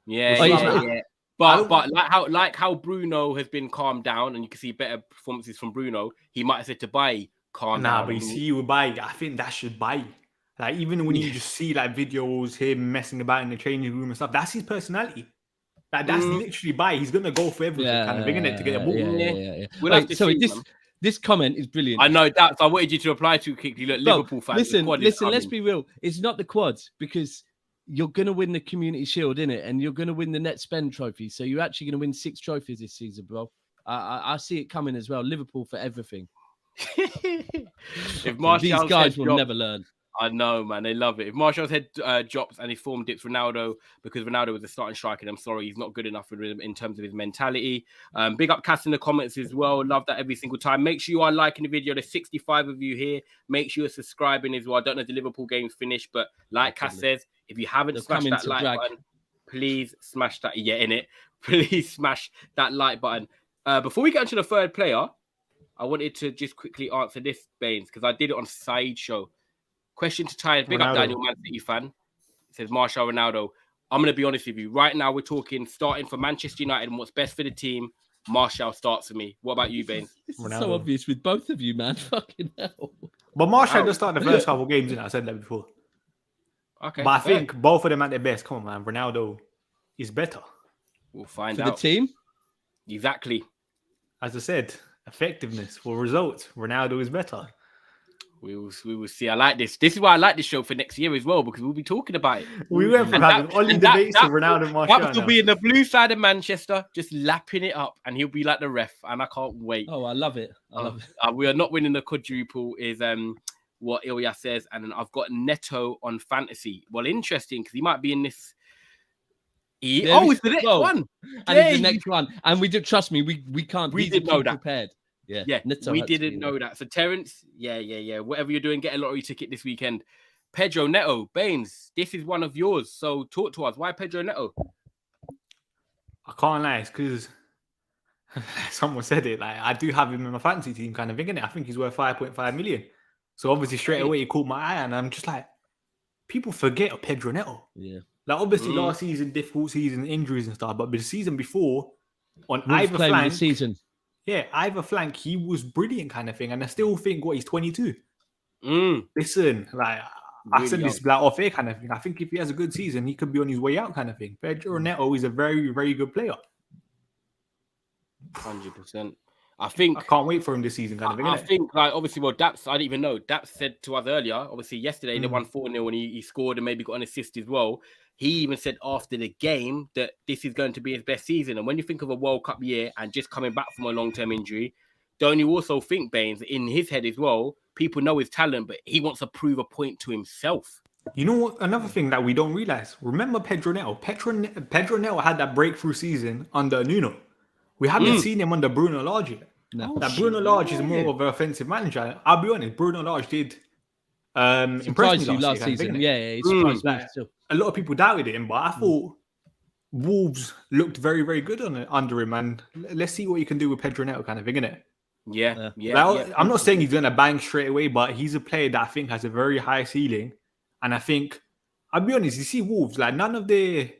Yeah. But like how Bruno has been calmed down, and you can see better performances from Bruno. He might have said to Bai, calm down. But you see with Bai, I think that should Bai. Like even when you just see like videos him messing about in the changing room and stuff, that's his personality. Like that's literally Bai. He's gonna go for everything kind of thing, innit, to get a ball. We'll have to see, this comment is brilliant. I know that. I wanted you to reply to quickly. Look, Liverpool fans. Listen. Let's be real. It's not the quads because you're going to win the Community Shield, innit? And you're going to win the Net Spend Trophy. So you're actually going to win 6 trophies this season, bro. I see it coming as well. Liverpool for everything. If Martial's these guys will never learn. I know, man. They love it. If Martial's head drops and his form dips Ronaldo, because Ronaldo was the starting striker, I'm sorry, he's not good enough in terms of his mentality. Big up Cass in the comments as well. Love that every single time. Make sure you are liking the video. There's 65 of you here. Make sure you're subscribing as well. I don't know if the Liverpool game's finished, but like Cass says, if you haven't smashed that like button, please smash that. Yeah, in it. Please smash that like button. Before we get into the third player, I wanted to just quickly answer this, Bains, because I did it on Saeed's show. Question to Ty, big up Daniel, Man City fan. It says Martial, Ronaldo. I'm going to be honest with you. Right now, we're talking starting for Manchester United and what's best for the team. Martial starts for me. What about you, Bains? This is so obvious with both of you, man. Fucking hell. But Martial does start the first couple of games, I said that before. Okay. But I think both of them at their best. Come on, man. Ronaldo is better. We'll find out. For the team? Exactly. As I said, effectiveness for results. Ronaldo is better. We will see. I like this. This is why I like this show for next year as well, because we'll be talking about it. We went from having Ollie debates to Ronaldo and Martial. Daps will be in the blue side of Manchester, just lapping it up, and he'll be like the ref, and I can't wait. Oh, I love it. I love it. We are not winning the quadruple, is what Ilya says, and then I've got Neto on fantasy. Well, interesting, because he might be in this. It's the next one. And it's the next one. And we did, trust me, we can't. We did know that. Prepared. Yeah, we didn't know that. So Terence, yeah. Whatever you're doing, get a lottery ticket this weekend. Pedro Neto, Bains, this is one of yours. So talk to us. Why Pedro Neto? I can't lie, it's because Someone said it. Like, I do have him in my fantasy team, kind of thing. Innit? I think he's worth 5.5 million. So obviously straight away he caught my eye, and I'm just like, people forget of Pedro Neto. Yeah. Like obviously last season, difficult season, injuries and stuff, but the season before, on Wolves either playing flank, the season. yeah, either flank, he was brilliant, kind of thing. And I still think, he's 22. Listen, like I Really said this like off air, kind of thing. I think if he has a good season, he could be on his way out, kind of thing. Pedro Neto is a very, very good player. 100%. I can't wait for him this season, kind of thing. I think, like, obviously, Daps, I didn't even know. Daps said to us earlier, obviously, yesterday they won 4-0 and he scored and maybe got an assist as well. He even said after the game that this is going to be his best season. And when you think of a World Cup year and just coming back from a long-term injury, don't you also think, Bains, in his head as well, people know his talent, but he wants to prove a point to himself. You know what? Another thing that we don't realize, remember Pedro Neto? Pedro Neto had that breakthrough season under Nuno. We haven't seen him under Bruno Lage yet. No. Bruno Lage is more of an offensive manager. I'll be honest, Bruno Lage did impress me last season. He surprised me still. A lot of people doubted him, but I thought Wolves looked very, very good under him. And let's see what he can do with Pedro Neto, kind of thing, innit? Yeah. I'm not saying he's going to bang straight away, but he's a player that I think has a very high ceiling. And I think, I'll be honest, you see Wolves, like none of their,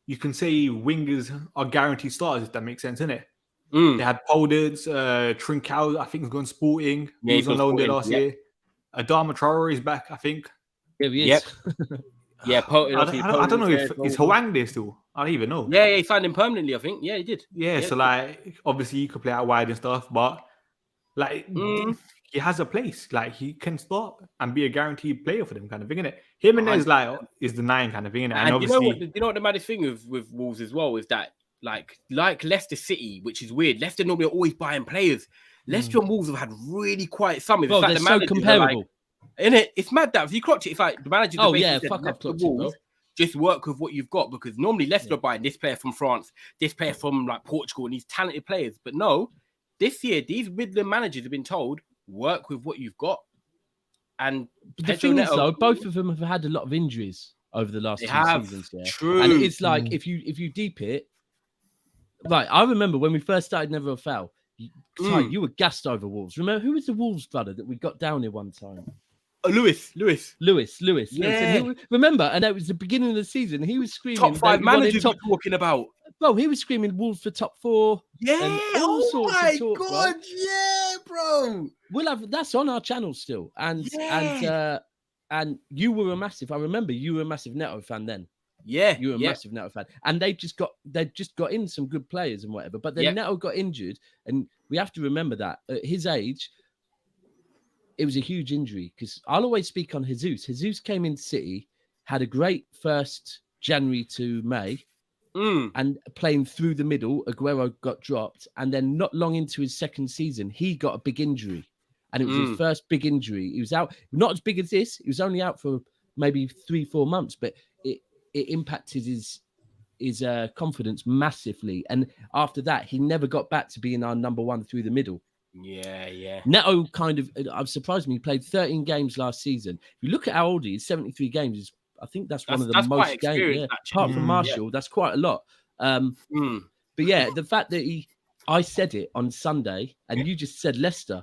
you can say wingers are guaranteed starters, if that makes sense, innit? They had Podence, Trincao, I think, is going Sporting. He was on loan there last year. Adama Traore is back, I think. Yeah, he is. Yeah, I don't know if is Hwang there still. I don't even know. Yeah, he signed him permanently, I think. Yeah, he did. Yeah, so like obviously he could play out wide and stuff, but like he has a place. Like he can start and be a guaranteed player for them, kind of thing, innit? Him and is like is the 9 kind of thing, innit? And obviously, you know what the maddest thing with Wolves as well is that like Leicester City, which is weird. Leicester normally are always buying players. Leicester and Wolves have had really quiet summers. Well, like they're so comparable. Innit? It's mad that if you clocked it, it's like the manager. Oh yeah, fuck up Wolves. Just work with what you've got, because normally Leicester are buying this player from France, this player from like Portugal, and these talented players. But no, this year these Midland managers have been told work with what you've got. And the thing is, though, both of them have had a lot of injuries over the last 2 seasons. Yeah, true. And it's like if you deep it, like I remember when we first started Never a Foul. You were gassed over Wolves. Remember who was the Wolves brother that we got down here one time? Lewis. Yeah. Remember, and it was the beginning of the season. He was screaming top 5 managers you're talking about. Bro, he was screaming Wolves for top 4. Yeah. And all sorts of talk, God. Bro. Yeah, bro. We'll have that's on our channel still. And you were a massive. I remember you were a massive Neto fan then. Yeah, you were a massive Neto fan, and they just got in some good players and whatever. But then Neto got injured, and we have to remember that at his age, it was a huge injury. Because I'll always speak on Jesus. Jesus came in City, had a great first January to May, and playing through the middle. Aguero got dropped, and then not long into his second season, he got a big injury, and it was his first big injury. He was out, not as big as this. He was only out for maybe 3-4 months, but it impacted his confidence massively. And after that, he never got back to being our number 1 through the middle. Yeah. Neto I'm surprised me. He played 13 games last season. If you look at how old he is, 73 games. I think that's one of the most games. Yeah. Apart from Marshall, that's quite a lot. But yeah, the fact that I said it on Sunday and you just said Leicester.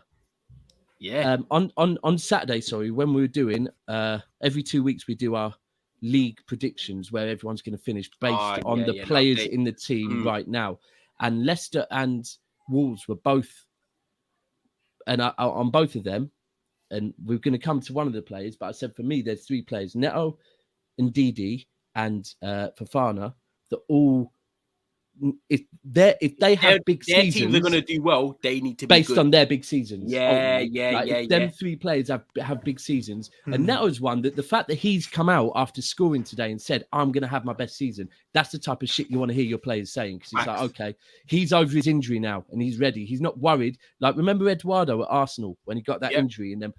Yeah. On Saturday, when we were doing, every 2 weeks we do our league predictions where everyone's going to finish based on the players in the team right now. And Leicester and Wolves were both, and on both of them, and we're going to come to one of the players, but I said for me, there's 3 players, Neto, Ndidi, and Fofana, that all, if they have big seasons, teams are going to do well. They need to be based on their big seasons. Yeah. Them 3 players have big seasons, and Neto's one that the fact that he's come out after scoring today and said, "I'm going to have my best season." That's the type of shit you want to hear your players saying, because it's like, okay, he's over his injury now and he's ready. He's not worried. Like remember Eduardo at Arsenal when he got that injury, and then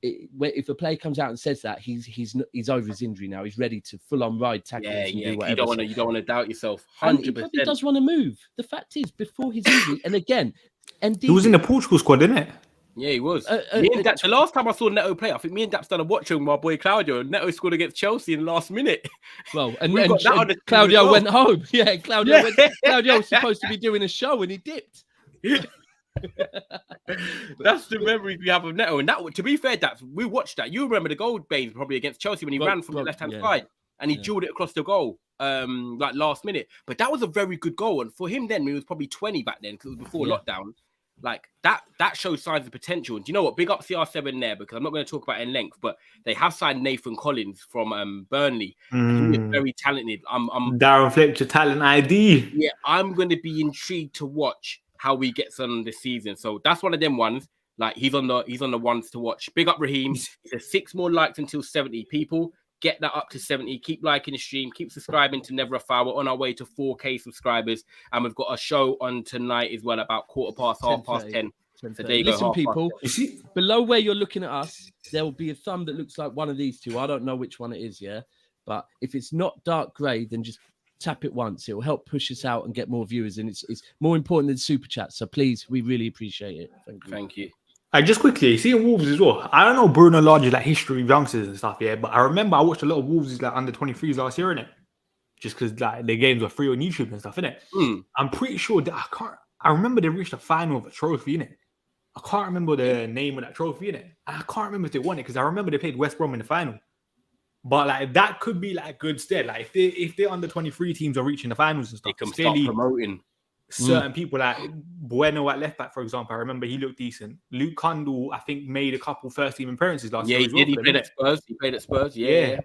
if a player comes out and says that he's over his injury now, he's ready to full on ride tackles and do whatever. You don't want to doubt yourself. 100%. He does want to move. The fact is, before his injury, and again, he was in the Portugal squad, didn't it? Yeah, he was. Me and Daps, the last time I saw Neto play, I think me and Daps done a watch with my boy Claudio, and Neto scored against Chelsea in the last minute. Well, and Claudio went home. Yeah, Claudio was supposed to be doing a show, and he dipped. That's the memories we have of Neto. And that, to be fair, Daps, we watched that. You remember the goal, Bains, probably against Chelsea when he ran from the left-hand side and he drilled it across the goal, like last minute. But that was a very good goal. And for him then, he was probably 20 back then because it was before lockdown. Like that shows signs of potential. And do you know what? Big up CR7 there, because I'm not going to talk about it in length, but they have signed Nathan Collins from Burnley. And he is very talented. I'm Darren Fletcher talent ID. Yeah, I'm going to be intrigued to watch how he gets on this season. So that's one of them ones. Like he's on the ones to watch. Big up Raheem. He says 6 more likes until 70 people. Get that up to 70. Keep liking the stream. Keep subscribing to Never a Foul. We're on our way to 4K subscribers. And we've got a show on tonight as well, about 10:15. So there you go. Listen, people, below where you're looking at us, there will be a thumb that looks like one of these two. I don't know which one it is, yeah? But if it's not dark grey, then just tap it once. It will help push us out and get more viewers. And it's more important than super chat. So please, we really appreciate it. Thank you. Just quickly, seeing Wolves as well. I don't know Bruno Lage like history of youngsters and stuff, yeah, but I remember I watched a lot of Wolves like under 23s last year, innit? Just because like their games were free on YouTube and stuff, innit? I'm pretty sure that I remember they reached the final of a trophy, innit? I can't remember the name of that trophy, innit? And I can't remember if they won it because I remember they played West Brom in the final. But like that could be like good stead. Like if they're under 23 teams are reaching the finals and stuff, they can start promoting certain people like Bueno at left back, for example. I remember he looked decent. Luke Kundle, I think, made a couple first team appearances last year. Yeah, he played at Spurs. He played at Spurs. Yeah.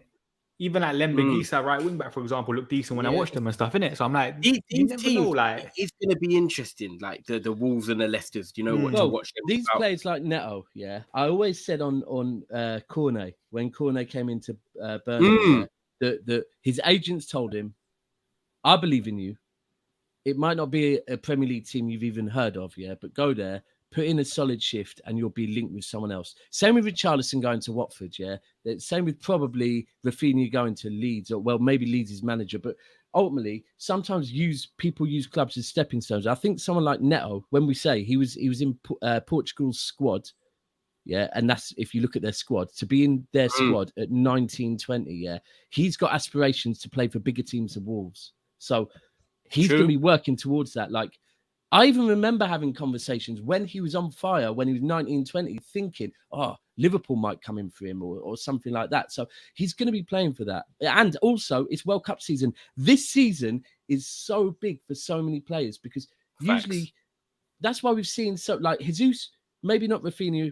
Even like Lembegisa, right wing back, for example, looked decent when I watched them and stuff, innit? So I'm like, these teams, it's going to be interesting. Like the Wolves and the Leicesters. Do you know what to watch? These players like Neto, I always said on Cornet, when Cornet came into Burnley, that his agents told him, "I believe in you. It might not be a Premier League team you've even heard of, but go there, put in a solid shift, and you'll be linked with someone else." Same with Richarlison going to Watford, Same with probably Rafinha going to Leeds, or well, maybe Leeds is manager, but ultimately, sometimes people use clubs as stepping stones. I think someone like Neto, when we say he was in Portugal's squad, and that's if you look at their squad, to be in their squad at 19, 20, he's got aspirations to play for bigger teams than Wolves. So he's going to be working towards that. Like, I even remember having conversations when he was on fire, when he was 19, 20, thinking, Liverpool might come in for him or something like that. So he's going to be playing for that. And also, it's World Cup season. This season is so big for so many players because usually that's why we've seen like Jesus, maybe not Rafinha,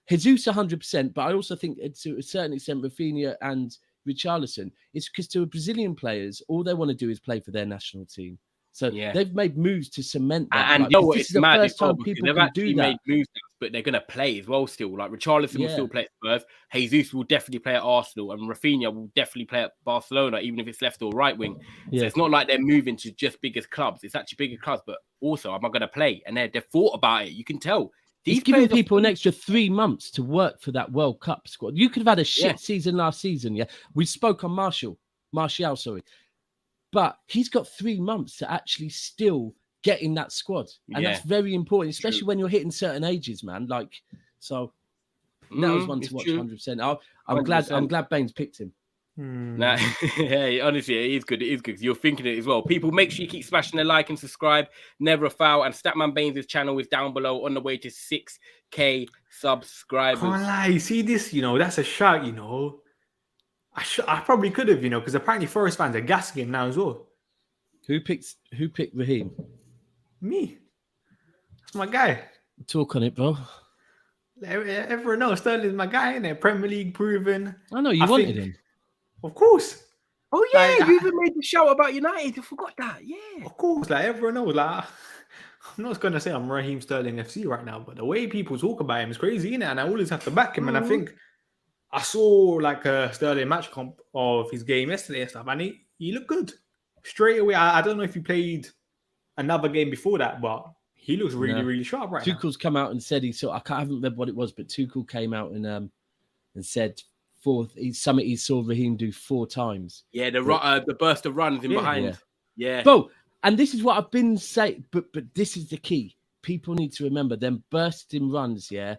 Jesus 100%, but I also think to a certain extent Rafinha and Richarlison, it's because to Brazilian players, all they want to do is play for their national team. So they've made moves to cement that. And you know what? It's mad. They've actually made moves, but they're going to play as well still. Like Richarlison will still play at Spurs. Jesus will definitely play at Arsenal. And Rafinha will definitely play at Barcelona, even if it's left or right wing. So it's not like they're moving to just bigger clubs. It's actually bigger clubs, but also, am I going to play? And they've thought about it. You can tell. He's giving people an extra 3 months to work for that World Cup squad. You could have had a shit season last season, We spoke on Martial, sorry. But he's got 3 months to actually still get in that squad. And that's very important, especially when you're hitting certain ages, man. Like, so that was one to watch 100%. I'm glad Baines picked him. Nah, honestly, it is good. It is good. You're thinking it as well. People, make sure you keep smashing the like and subscribe. Never a foul. And Statman Bains' channel is down below on the way to 6K subscribers. Can't lie. You see this, that's a shout, I probably could have, because apparently Forest fans are gassing him now as well. Who picked Raheem? Me. That's my guy. Talk on it, bro. Everyone knows Sterling's my guy, innit? Premier League proven. I know you wanted him. Of course. Oh yeah, you even made the shout about United. I forgot that. Yeah. Of course, like everyone knows. Like, I'm not going to say I'm Raheem Sterling FC right now, but the way people talk about him is crazy, innit? And I always have to back him. And I think I saw like a Sterling match comp of his game yesterday and stuff, and he looked good straight away. I don't know if he played another game before that, but he looks really, really sharp right now. Tuchel's come out and said I haven't remember what it was, but Tuchel came out and said he saw Raheem do 4 times. Yeah, the burst of runs in behind. Yeah. Bro, and this is what I've been saying, but this is the key. people need to remember them bursting runs. Yeah,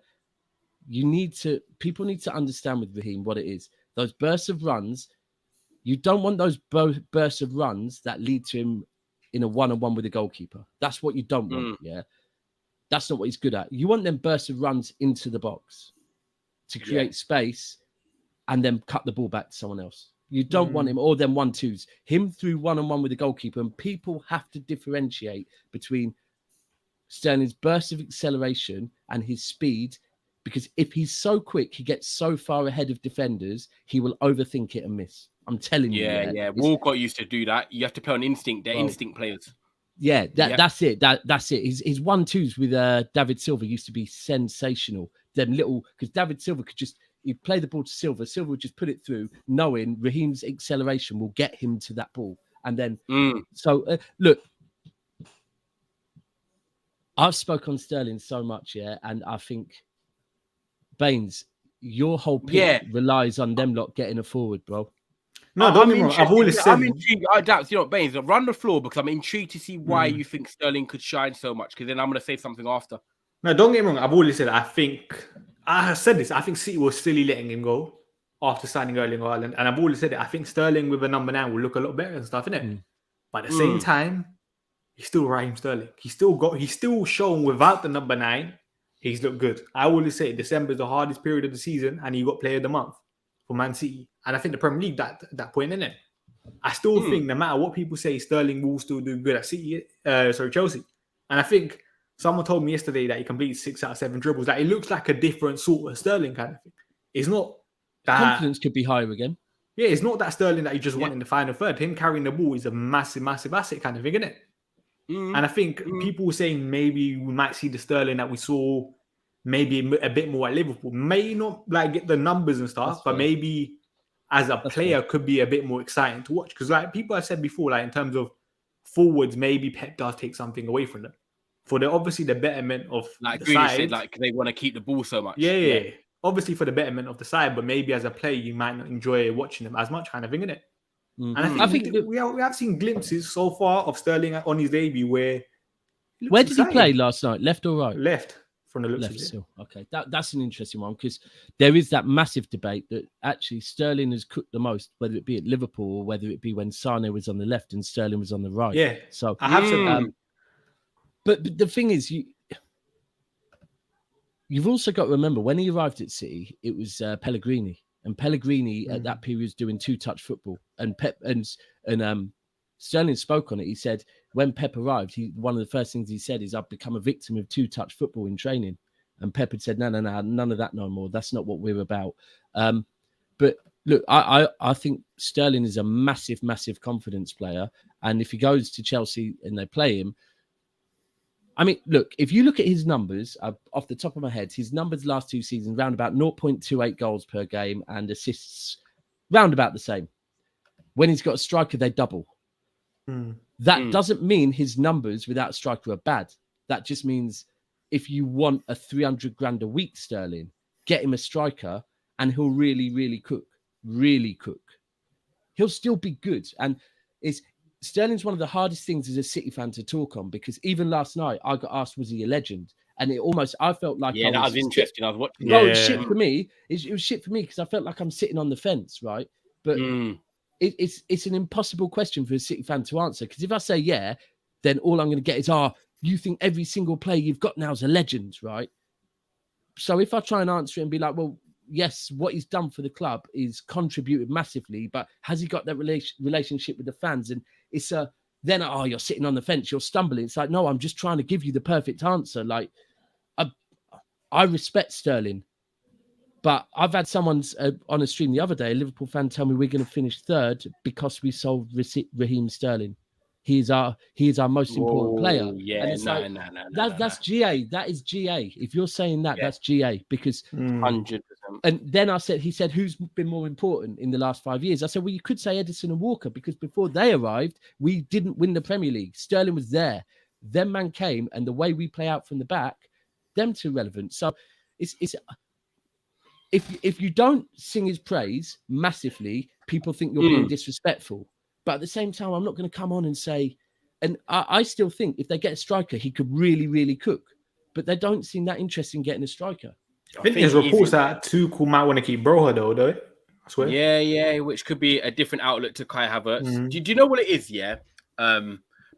people need to understand with Raheem what it is. Those bursts of runs, you don't want those bursts of runs that lead to him in a one-on-one with the goalkeeper. That's what you don't want. Yeah, that's not what he's good at. You want them bursts of runs into the box to create space and then cut the ball back to someone else. You don't want him, or them 1-2s, him through one-on-one with the goalkeeper. And people have to differentiate between Sterling's burst of acceleration and his speed, because if he's so quick, he gets so far ahead of defenders, he will overthink it and miss. I'm telling you. Yeah. Walcott used to do that. You have to play on instinct. They're instinct players. Yeah, that's it. That's it. His 1-2s with David Silva used to be sensational. Them little, because David Silva could just, he'd play the ball to Silva. Silva would just put it through, knowing Raheem's acceleration will get him to that ball. And then, look, I've spoken on Sterling so much, and I think, Bains, your whole pick relies on them lot getting a forward, bro. No, don't get me wrong. I've always said... I'm intrigued. Daps, you know, Bains, run the floor, because I'm intrigued to see why you think Sterling could shine so much, because then I'm going to say something after. No, don't get me wrong. I've always said, I said this. I think City was silly letting him go after signing Erling Haaland. And I've always said it. I think Sterling with a number 9 will look a lot better and stuff, innit? But at the same time, he's still Raheem Sterling. He's still shown without the number 9, he's looked good. I always say December is the hardest period of the season, and he got Player of the Month for Man City. And I think the Premier League that point, innit? I still think no matter what people say, Sterling will still do good at Chelsea. And I think someone told me yesterday that he completed 6 out of 7 dribbles. Like, it looks like a different sort of Sterling kind of thing. It's not that... Confidence could be higher again. Yeah, it's not that Sterling that you just want in the final third. Him carrying the ball is a massive, massive asset kind of thing, isn't it? And I think people were saying maybe we might see the Sterling that we saw maybe a bit more at Liverpool. May not like get the numbers and stuff, but maybe as a player could be a bit more exciting to watch. Because like people have said before, like in terms of forwards, maybe Pep does take something away from them. For obviously the betterment of like the Grealish side. said, like they want to keep the ball so much. Yeah. Obviously for the betterment of the side, but maybe as a player you might not enjoy watching them as much, kind of thing, innit? And I think we have seen glimpses so far of Sterling on his debut where did he play last night? Left or right? Left, from the looks left of it. still. Okay, that's an interesting one, because there is that massive debate that actually Sterling has cooked the most, whether it be at Liverpool or whether it be when Sane was on the left and Sterling was on the right. Yeah, so I have said but the thing is, you've also got to remember when he arrived at City, it was Pellegrini. And Pellegrini at that period was doing 2-touch football, and Pep and Sterling spoke on it. He said when Pep arrived, one of the first things he said is, "I've become a victim of 2-touch football in training." And Pep had said, "No, none of that no more. That's not what we're about." But look, I think Sterling is a massive, massive confidence player, and if he goes to Chelsea and they play him, I mean, look, if you look at his numbers, off the top of my head, his numbers last 2 seasons, round about 0.28 goals per game and assists, round about the same. When he's got a striker, they double. That doesn't mean his numbers without a striker are bad. That just means if you want a 300 grand a week Sterling, get him a striker and he'll really, really cook. Really cook. He'll still be good. And Sterling's one of the hardest things as a City fan to talk on, because even last night I got asked, was he a legend? And I felt like that was interesting. I was watching. It was shit for me. It was shit for me because I felt like I'm sitting on the fence, right? But it's an impossible question for a City fan to answer, because if I say yeah, then all I'm going to get is, you think every single player you've got now is a legend, right? So if I try and answer it and be like, well, yes, what he's done for the club is contributed massively, but has he got that relationship with the fans? And it's you're sitting on the fence, you're stumbling. It's like, no, I'm just trying to give you the perfect answer. Like, I respect Sterling, but I've had someone on a stream the other day, a Liverpool fan, tell me we're going to finish third because we sold Raheem Sterling. He is our most important player. Yeah, and it's that's GA. That is GA. If you're saying that, that's GA, because 100%. And then he said, who's been more important in the last 5 years? I said, well, you could say Edison and Walker, because before they arrived, we didn't win the Premier League. Sterling was there. Them man came, and the way we play out from the back, them two relevant. So it's if you don't sing his praise massively, people think you're being disrespectful. But at the same time, I'm not going to come on and say, and I still think if they get a striker, he could really, really cook. but they don't seem that interested in getting a striker. I think there's reports that Tuchel might want to keep Broha though. I swear. Yeah, which could be a different outlook to Kai Havertz. Do you know what it is? Yeah.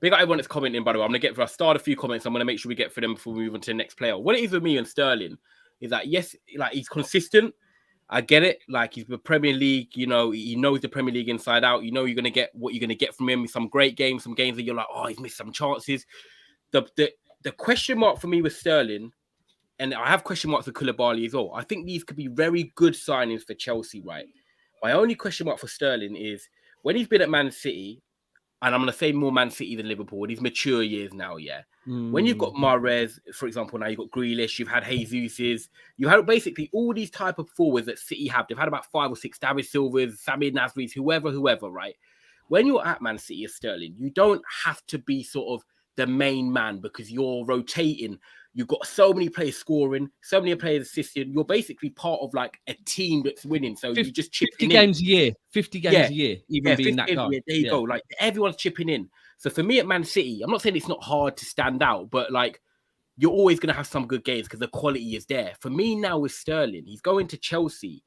Big up everyone that's commenting, by the way. I'll start a few comments. I'm going to make sure we get through them before we move on to the next player. What it is with me and Sterling is that, yes, like he's consistent. I get it. Like he's the Premier League, he knows the Premier League inside out. You know you're going to get what you're going to get from him. Some great games, some games that you're like, oh, he's missed some chances. The question mark for me with Sterling, and I have question marks for Koulibaly as well. I think these could be very good signings for Chelsea, right? My only question mark for Sterling is when he's been at Man City, and I'm going to say more Man City than Liverpool in his mature years now, yeah. When you've got Mahrez, for example, now you've got Grealish, you've had Jesus's, you had basically all these type of forwards that City have. They've had about 5 or 6 David Silvas, Samir Nasri's, whoever, right? When you're at Man City as Sterling, you don't have to be sort of the main man because you're rotating. You've got so many players scoring, so many players assisting. You're basically part of like a team that's winning. So 50, you just chip 50 games a year, 50 games a year, even being that guy. There you go. Like everyone's chipping in. So for me at Man City, I'm not saying it's not hard to stand out, but like you're always going to have some good games because the quality is there. For me now with Sterling, he's going to Chelsea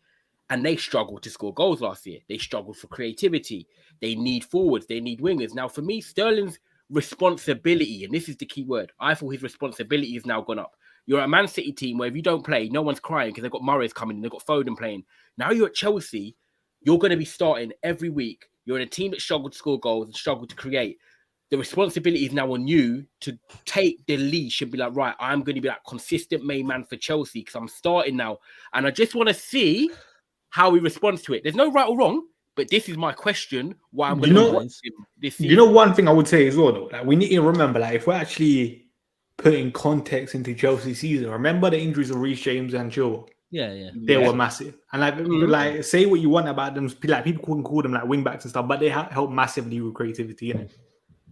and they struggled to score goals last year. They struggled for creativity. They need forwards. They need wingers. Now for me, Sterling's responsibility, and this is the key word, I thought his responsibility has now gone up. You're a Man City team where if you don't play, no one's crying because they've got Mahrez coming in, they've got Foden playing. Now you're at Chelsea, you're going to be starting every week. You're in a team that struggled to score goals and struggled to create. The responsibility is now on you to take the leash and be like, right, I'm going to be that consistent main man for Chelsea because I'm starting now. And I just want to see how he responds to it. There's no right or wrong, but this is my question. Why I'm going to watch him this season. You know, one thing I would say as well, though, like we need to remember, like if we're actually putting context into Chelsea's season, remember the injuries of Reece James and Chilwell. Yeah. They were massive. And like say what you want about them, like people can call them like wing backs and stuff, but they help massively with creativity, innit?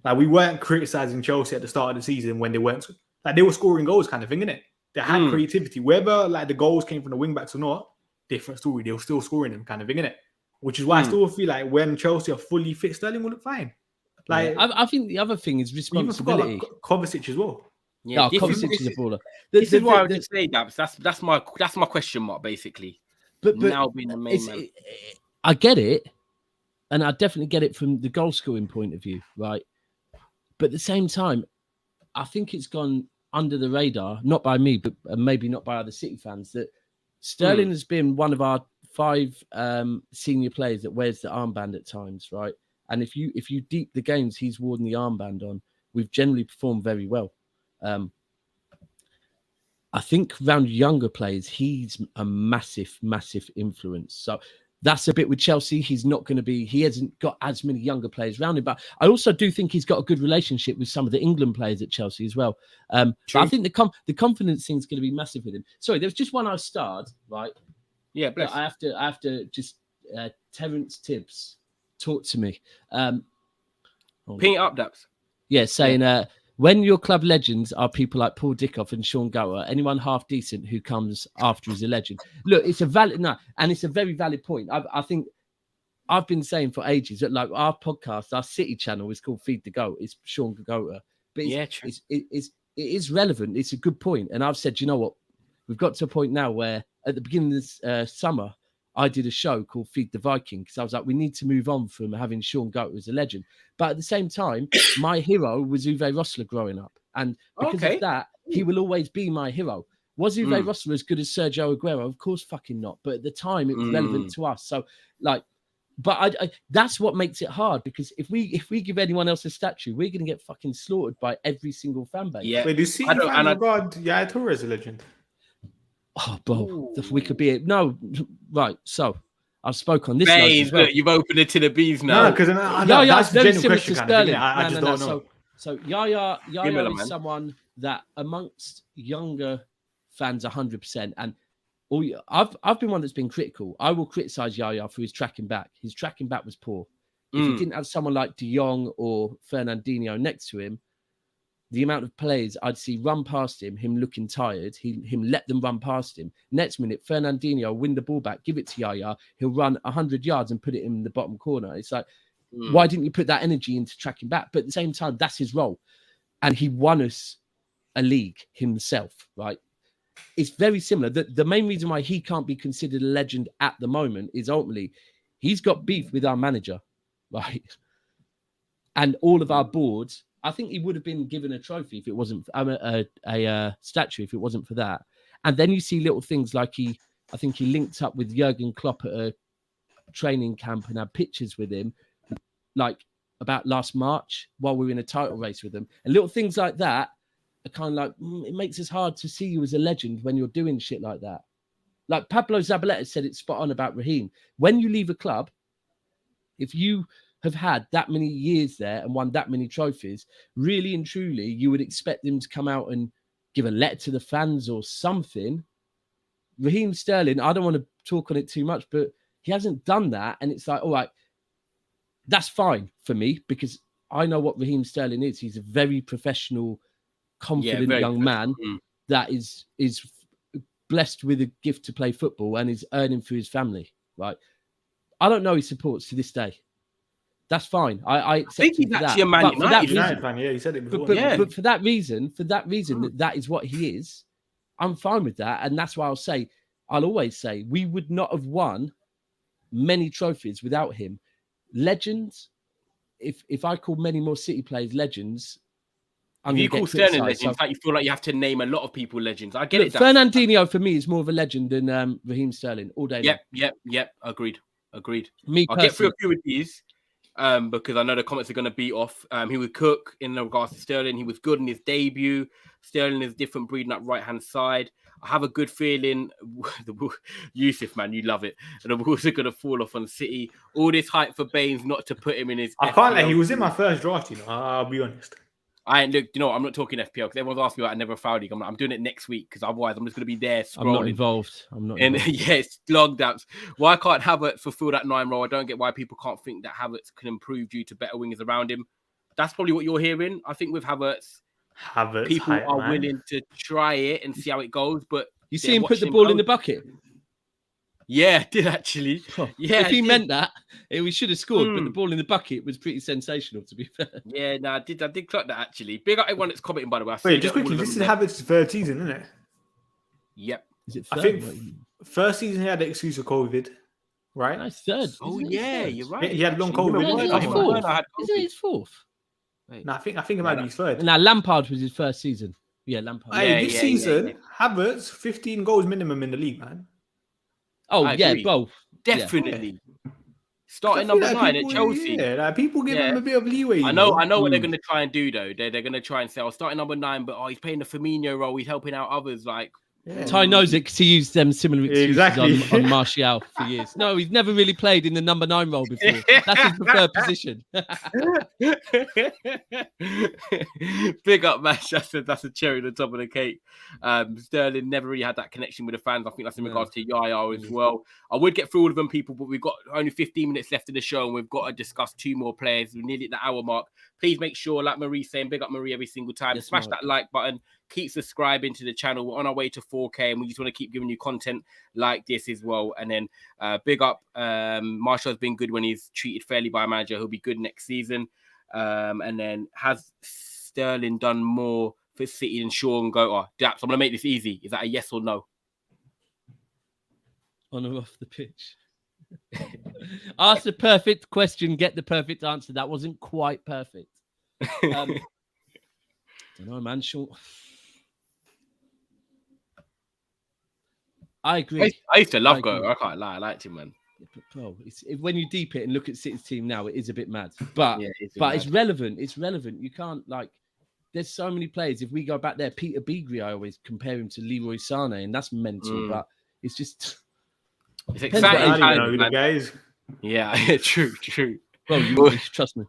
Like we weren't criticizing Chelsea at the start of the season when they weren't like they were scoring goals kind of thing, innit? They had creativity. Whether like the goals came from the wing backs or not, different story. They were still scoring them kind of thing, innit? Which is why I still feel like when Chelsea are fully fit, Sterling will look fine. Like I think the other thing is responsibility. Even forgot, like, Kovacic as well. Yeah, Kovacic is a baller. This is why I would say that. That's my question mark basically. But now being the main man, I get it, and I definitely get it from the goal scoring point of view, right? But at the same time, I think it's gone under the radar, not by me, but maybe not by other City fans, that Sterling has been one of our 5 senior players that wears the armband at times, right? And if you deep the games he's worn the armband on, we've generally performed very well. I think around younger players, he's a massive influence. So that's a bit with Chelsea. He hasn't got as many younger players around him. But I also do think he's got a good relationship with some of the England players at Chelsea as well. But I think the confidence thing is going to be massive with him. Sorry, there's just one I starred, right? Yeah, bless. I have to just Terence Tibbs talk to me. Ping it up, Daps. Yeah, saying when your club legends are people like Paul Dickoff and Sean Gower, anyone half decent who comes after is a legend. Look, it's a very valid point. I think I've been saying for ages that like our podcast, our City channel is called Feed the Goat. It's Sean Gower, but it is relevant. It's a good point, and I've said, you know what, we've got to a point now where at the beginning of this summer, I did a show called Feed the Viking because I was like, we need to move on from having Sean Goat as a legend. But at the same time, my hero was Uwe Rosler growing up. And because of that, he will always be my hero. Was Uwe Rosler as good as Sergio Aguero? Of course fucking not. But at the time, it was relevant to us. So, like, but I that's what makes it hard because if we give anyone else a statue, we're going to get fucking slaughtered by every single fan base. Yeah. Wait, do you see regard Yaya Toure as a legend? Oh, bro, we could be right. So I've spoken on this. Bains, well. You've opened it to the bees now. No, because that's a genuine question. Kind of, I just don't know. So Yaya is someone that amongst younger fans, 100%. And I've been one that's been critical. I will criticize Yaya for his tracking back. His tracking back was poor. If he didn't have someone like De Jong or Fernandinho next to him, the amount of players I'd see run past him looking tired, him let them run past him. Next minute, Fernandinho win the ball back, give it to Yaya. He'll run 100 yards and put it in the bottom corner. It's like, why didn't you put that energy into tracking back? But at the same time, that's his role. And he won us a league himself, right? It's very similar. The main reason why he can't be considered a legend at the moment is ultimately he's got beef with our manager, right? And all of our boards. I think he would have been given a trophy if it wasn't a statue if it wasn't for that. And then you see little things like I think he linked up with Jurgen Klopp at a training camp and had pictures with him, like about last March while we were in a title race with them. And little things like that are kind of like, it makes it hard to see you as a legend when you're doing shit like that. Like Pablo Zabaleta said it spot on about Raheem. When you leave a club, if you have had that many years there and won that many trophies, really and truly, you would expect them to come out and give a letter to the fans or something. Raheem Sterling, I don't want to talk on it too much, but he hasn't done that. And it's like, all right, that's fine for me because I know what Raheem Sterling is. He's a very professional, confident young man that is blessed with a gift to play football and is earning for his family, right? I don't know his supports to this day. That's fine. I think he's actually a Man United fan. Yeah, he said it before. But for that reason, that is what he is. I'm fine with that, and that's why I'll always say we would not have won many trophies without him. Legends. If I call many more City players legends, if you call Sterling legends, like you feel like you have to name a lot of people legends. I get it. Fernandinho for me is more of a legend than Raheem Sterling all day. Yep. Agreed. I'll get through a few of these. Because I know the comments are going to beat off. He was Cook in regards to Sterling. He was good in his debut. Sterling is a different breed on that right-hand side. I have a good feeling. Yusuf, man, you love it. And the Wolves are going to fall off on City. All this hype for Bains not to put him in his... I can't lie. He was in my first draft, I'll be honest. I'm not talking FPL because everyone's asking about Never Foul League. I'm doing it next week because otherwise I'm just going to be there scrolling. I'm not involved. Yes, log Daps. Why can't Havertz fulfill that 9 role? I don't get why people can't think that Havertz can improve due to better wingers around him. That's probably what you're hearing. I think with Havertz people are willing to try it and see how it goes. But you see him put the ball in the bucket. Yeah, I did actually. Yeah, if he meant that, we should have scored. But the ball in the bucket was pretty sensational, to be fair. Yeah, no, I did clock that actually. Big up everyone that's commenting, by the way. Wait, just quickly, this is Havertz's third season, isn't it? Yep. Is it third? I think first season he had the excuse of COVID, right? Nice third. Oh yeah, you're right. He had long COVID. Isn't it his fourth? No, I think it might be his third. Now Lampard was his first season. Yeah, Lampard. This season, Havertz 15 goals minimum in the league, man. Oh, yeah, both. Definitely. Yeah. Starting number 9 at Chelsea. Yeah, people give him a bit of leeway. I know what they're going to try and do, though. They're going to try and say, starting number 9, but he's playing the Firmino role. He's helping out others. Like, Ty knows it because he used them similar excuses on Martial for years. No, he's never really played in the number 9 role before. That's his preferred position. Big up, man. That's a cherry on the top of the cake. Sterling never really had that connection with the fans. I think that's in regards to Yaya as well. I would get through all of them, people, but we've got only 15 minutes left in the show and we've got to discuss 2 more players. We're nearly at the hour mark. Please make sure, like Marie's saying, big up Marie every single time. Smash that like button. Keep subscribing to the channel. We're on our way to 4K and we just want to keep giving you content like this as well. And then big up. Martial's been good when he's treated fairly by a manager. He'll be good next season. And then has Sterling done more for City than Shaw and go? Daps, I'm going to make this easy. Is that a yes or no? On or off the pitch? Ask the perfect question, get the perfect answer. That wasn't quite perfect. Don't know, man. Shaw. I agree. I used to love Go. I can't lie. I liked him, man. Bro, when you deep it and look at City's team now, it is a bit mad. But it's relevant. It's relevant. You can't there's so many players. If we go back there, Peter Beagrie, I always compare him to Leroy Sané, and that's mental. But it's just it's exciting, guys. Yeah, true. Well, you trust me.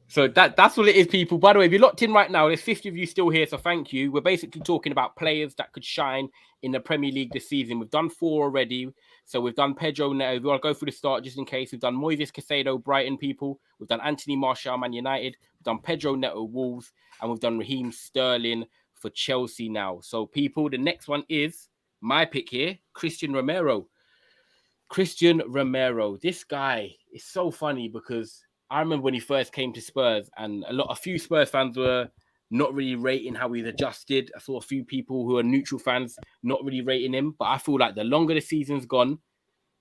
So that's all it is, people. By the way, if you're locked in right now, there's 50 of you still here, so thank you. We're basically talking about players that could shine in the Premier League this season. We've done 4 already. So we've done Pedro Neto. If you want to go through the start just in case, we've done Moises Caicedo, Brighton, people. We've done Anthony Martial, Man United. We've done Pedro Neto, Wolves. And we've done Raheem Sterling for Chelsea now. So, people, the next one is my pick here, Christian Romero. This guy is so funny because I remember when he first came to Spurs and a few Spurs fans were not really rating how he's adjusted. I saw a few people who are neutral fans not really rating him, but I feel like the longer the season's gone,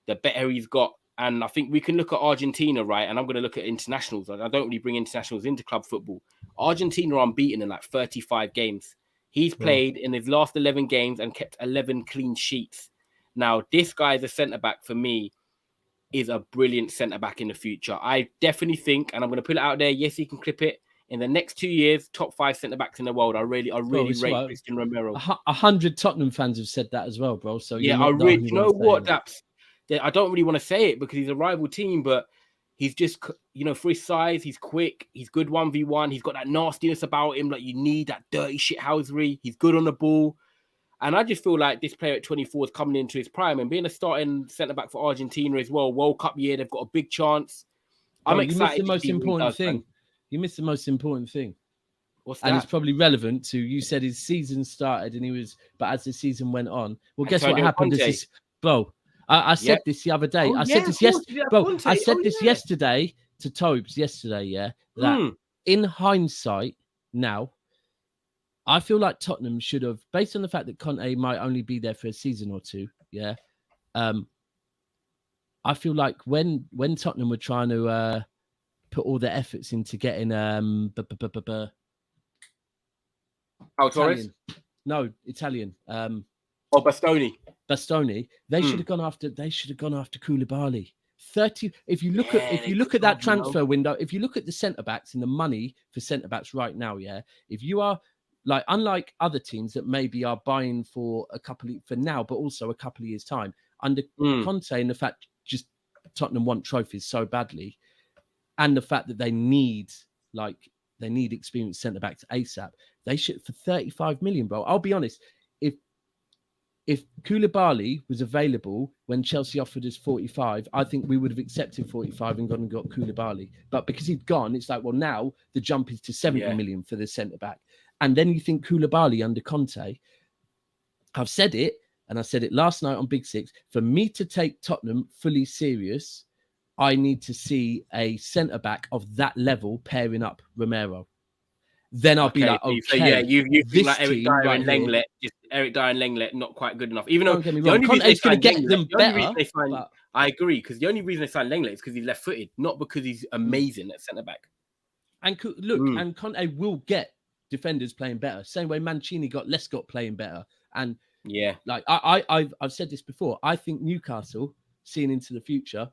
the better he's got. And I think we can look at Argentina, right? And I'm going to look at internationals. I don't really bring internationals into club football. Argentina are unbeaten in like 35 games. He's played in his last 11 games and kept 11 clean sheets. Now, this guy as a centre-back for me is a brilliant centre-back in the future. I definitely think, and I'm going to put it out there, yes, you can clip it, in the next 2 years, top 5 centre-backs in the world. I really rate Christian Romero. 100 Tottenham fans have said that as well, bro. So yeah, you know what, Daps? I don't really want to say it because he's a rival team, but he's just, for his size, he's quick, he's good 1v1, he's got that nastiness about him, like you need that dirty shithousery. He's good on the ball. And I just feel like this player at 24 is coming into his prime and being a starting centre-back for Argentina as well. World Cup year, they've got a big chance. I'm excited. You missed the most important thing. You missed the most important thing. What's that? And it's probably relevant to, you said his season started but as the season went on, well, guess what happened? I said this the other day. I said this yesterday to Tobes yesterday, that in hindsight now, I feel like Tottenham should have, based on the fact that Conte might only be there for a season or two, I feel like when Tottenham were trying to put all their efforts into getting Torres? No, Italian. Bastoni. They should have gone after Koulibaly. 30. If you look at that transfer window, if you look at the centre backs and the money for centre backs right now, if you are like, unlike other teams that maybe are buying for now, but also a couple of years time under Conte, and the fact just Tottenham want trophies so badly, and the fact that they need experienced centre backs ASAP, they should, for 35 million, bro. I'll be honest. If Koulibaly was available when Chelsea offered us 45, I think we would have accepted 45 and gone and got Koulibaly. But because he'd gone, it's like, well, now the jump is to 70 million for the centre-back. And then you think Koulibaly under Conte. I've said it, and I said it last night on Big Six. For me to take Tottenham fully serious, I need to see a centre-back of that level pairing up Romero. Then I'll be like, okay. So you think like Eric Dyer and Lenglet, Eric Dyer and Lenglet, not quite good enough. Even though the only reason they going to get them better. I agree, because the only reason they signed Lenglet is because he's left-footed, not because he's amazing at centre-back. And look, and Conte will get defenders playing better. Same way Mancini got Lescott playing better. And like I've said this before, I think Newcastle, seeing into the future,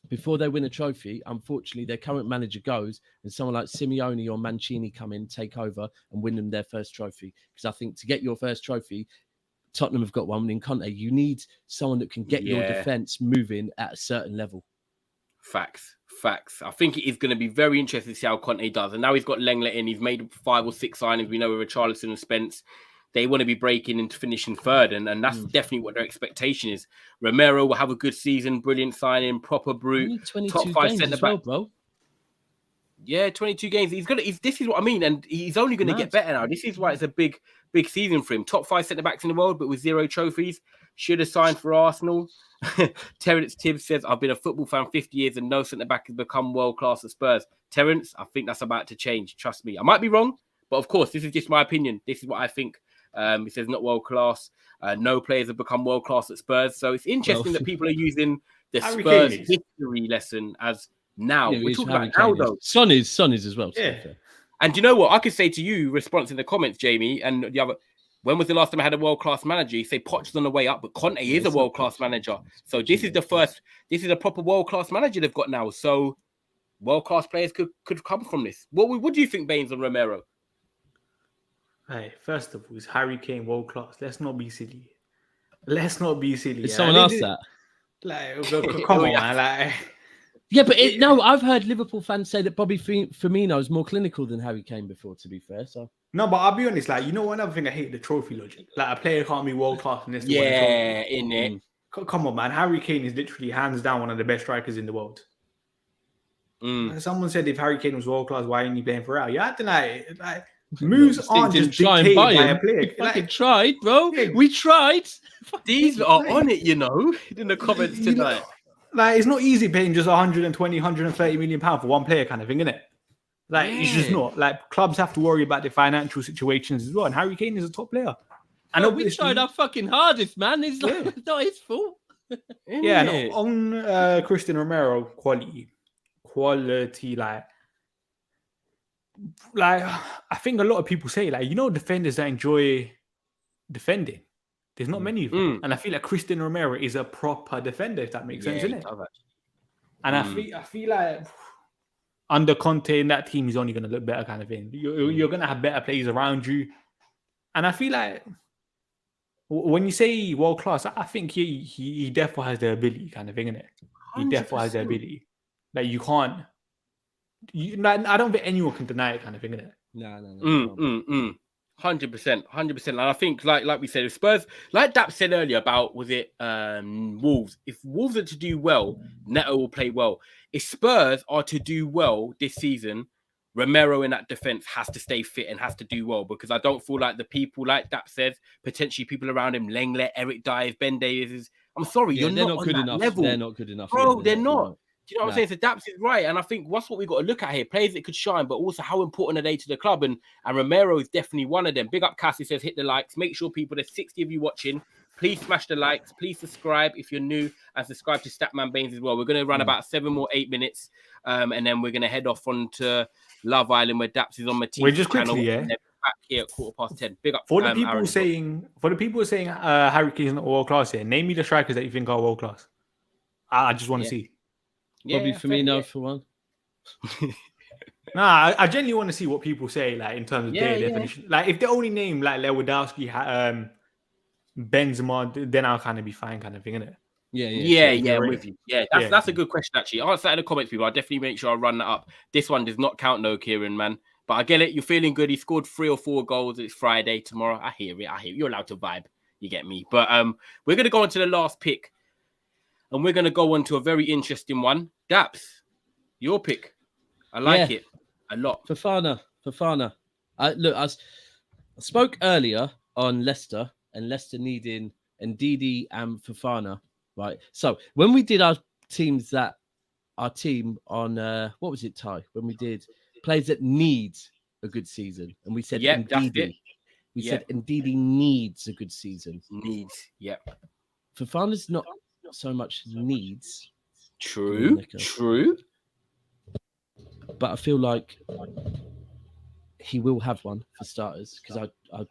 before they win a trophy, unfortunately, their current manager goes and someone like Simeone or Mancini come in, take over and win them their first trophy. Because I think to get your first trophy, Tottenham have got one in Conte. You need someone that can get your defence moving at a certain level. Facts. I think it is going to be very interesting to see how Conte does. And now he's got Lenglet in. He's made 5 or 6 signings. We know with Richarlison and Spence, they want to be breaking into finishing third. And that's definitely what their expectation is. Romero will have a good season, brilliant signing, proper brute, top 5 centre back, bro. Yeah, 22 games. This is what I mean. And he's only going to get better now. This is why it's a big season for him. Top 5 centre backs in the world, but with 0 trophies. Should have signed for Arsenal. Terence Tibbs says, I've been a football fan 50 years and no centre back has become world class at Spurs. Terence, I think that's about to change. Trust me. I might be wrong, but of course, this is just my opinion. This is what I think. He says not world class. No players have become world class at Spurs. So it's interesting that people are using the Spurs history lesson as now. We're talking about now, though. Son is as well. Yeah. And you know what? I could say to you, response in the comments, Jamie, and the other. When was the last time I had a world class manager? You say Poch's on the way up, but Conte is a world class manager. So this is the first. This is a proper world class manager they've got now. So world class players could come from this. What do you think, Bains and Romero? Hey, first of all, is Harry Kane world class? Let's not be silly. Did someone ask that? Like, come on, man. Like, yeah, but I've heard Liverpool fans say that Bobby Firmino is more clinical than Harry Kane before, to be fair. So no, but I'll be honest, like, you know, another thing I hate, the trophy logic. Like, a player can't be world class in this. Yeah, in it. Come on, man. Harry Kane is literally hands down one of the best strikers in the world. Someone said if Harry Kane was world class, why ain't he playing for Real? You have to like moves aren't just dictated by a player. We fucking tried, bro. Yeah. We tried. These are on it, you know, in the comments tonight. Like, it's not easy paying just 120, 130 million pounds for one player kind of thing, isn't it? Like, it's just not. Like, clubs have to worry about their financial situations as well. And Harry Kane is a top player. And we tried our fucking hardest, man. It's like, it's not his fault. Yeah, and on Christian Romero quality, like I think a lot of people say, like, defenders that enjoy defending. There's not many of them. And I feel like Christian Romero is a proper defender, if that makes sense, isn't it? And I feel like under Conte in that team, he's only going to look better, kind of thing. You're going to have better players around you. And I feel like when you say world class, I think he definitely has the ability, kind of thing, isn't it? He 100%. definitely has the ability. Like, you can't. I don't think anyone can deny it, kind of thing, isn't it? No. 100%. And I think, like we said, if Spurs, like Daps said earlier about, was it Wolves? If Wolves are to do well, Neto will play well. If Spurs are to do well this season, Romero in that defense has to stay fit and has to do well, because I don't feel like the people, like Daps says, potentially people around him, Lenglet, Eric Diers, Ben Davies, I'm sorry, you're not good on enough. that level. They're not good enough. Bro, they're not. Do you know what I'm saying? So Daps is right. And I think what's what we got to look at here. Players that could shine, but also how important are they to the club? And Romero is definitely one of them. Big up Cassie says, hit the likes. Make sure people, there's 60 of you watching. Please smash the likes. Please subscribe if you're new, and subscribe to Statman Bains as well. We're going to run about 7 or 8 minutes. And then we're going to head off on to Love Island, where Daps is on my team. Wait, just quickly, channel, yeah. And then back here at 10:15. Big up. For the people saying Harry Kane is not world class here, name me the strikers that you think are world class. I just want to see. Probably Firmino for one. I genuinely want to see what people say, like, in terms of their definition. Like, if they only name like Lewandowski, Benzema, then I'll kind of be fine, kind of thing, innit? Yeah, I'm with you. Yeah, that's a good question, actually. Answer that in the comments, people. I'll definitely make sure I run that up. This one does not count, no, Kieran, man. But I get it. You're feeling good. He scored 3 or 4 goals. It's Friday tomorrow. I hear it. You're allowed to vibe. You get me. But we're going to go on to the last pick. And we're going to go on to a very interesting one. Daps, your pick. I like it a lot. Fofana. Look, I spoke earlier on Leicester and Leicester needing Ndidi and Fofana, right? So when we did our team on, what was it, Ty? When we did players that need a good season. And we said Ndidi. We said Ndidi needs a good season. Fofana's not so much needs. True. But I feel like he will have one for starters, because I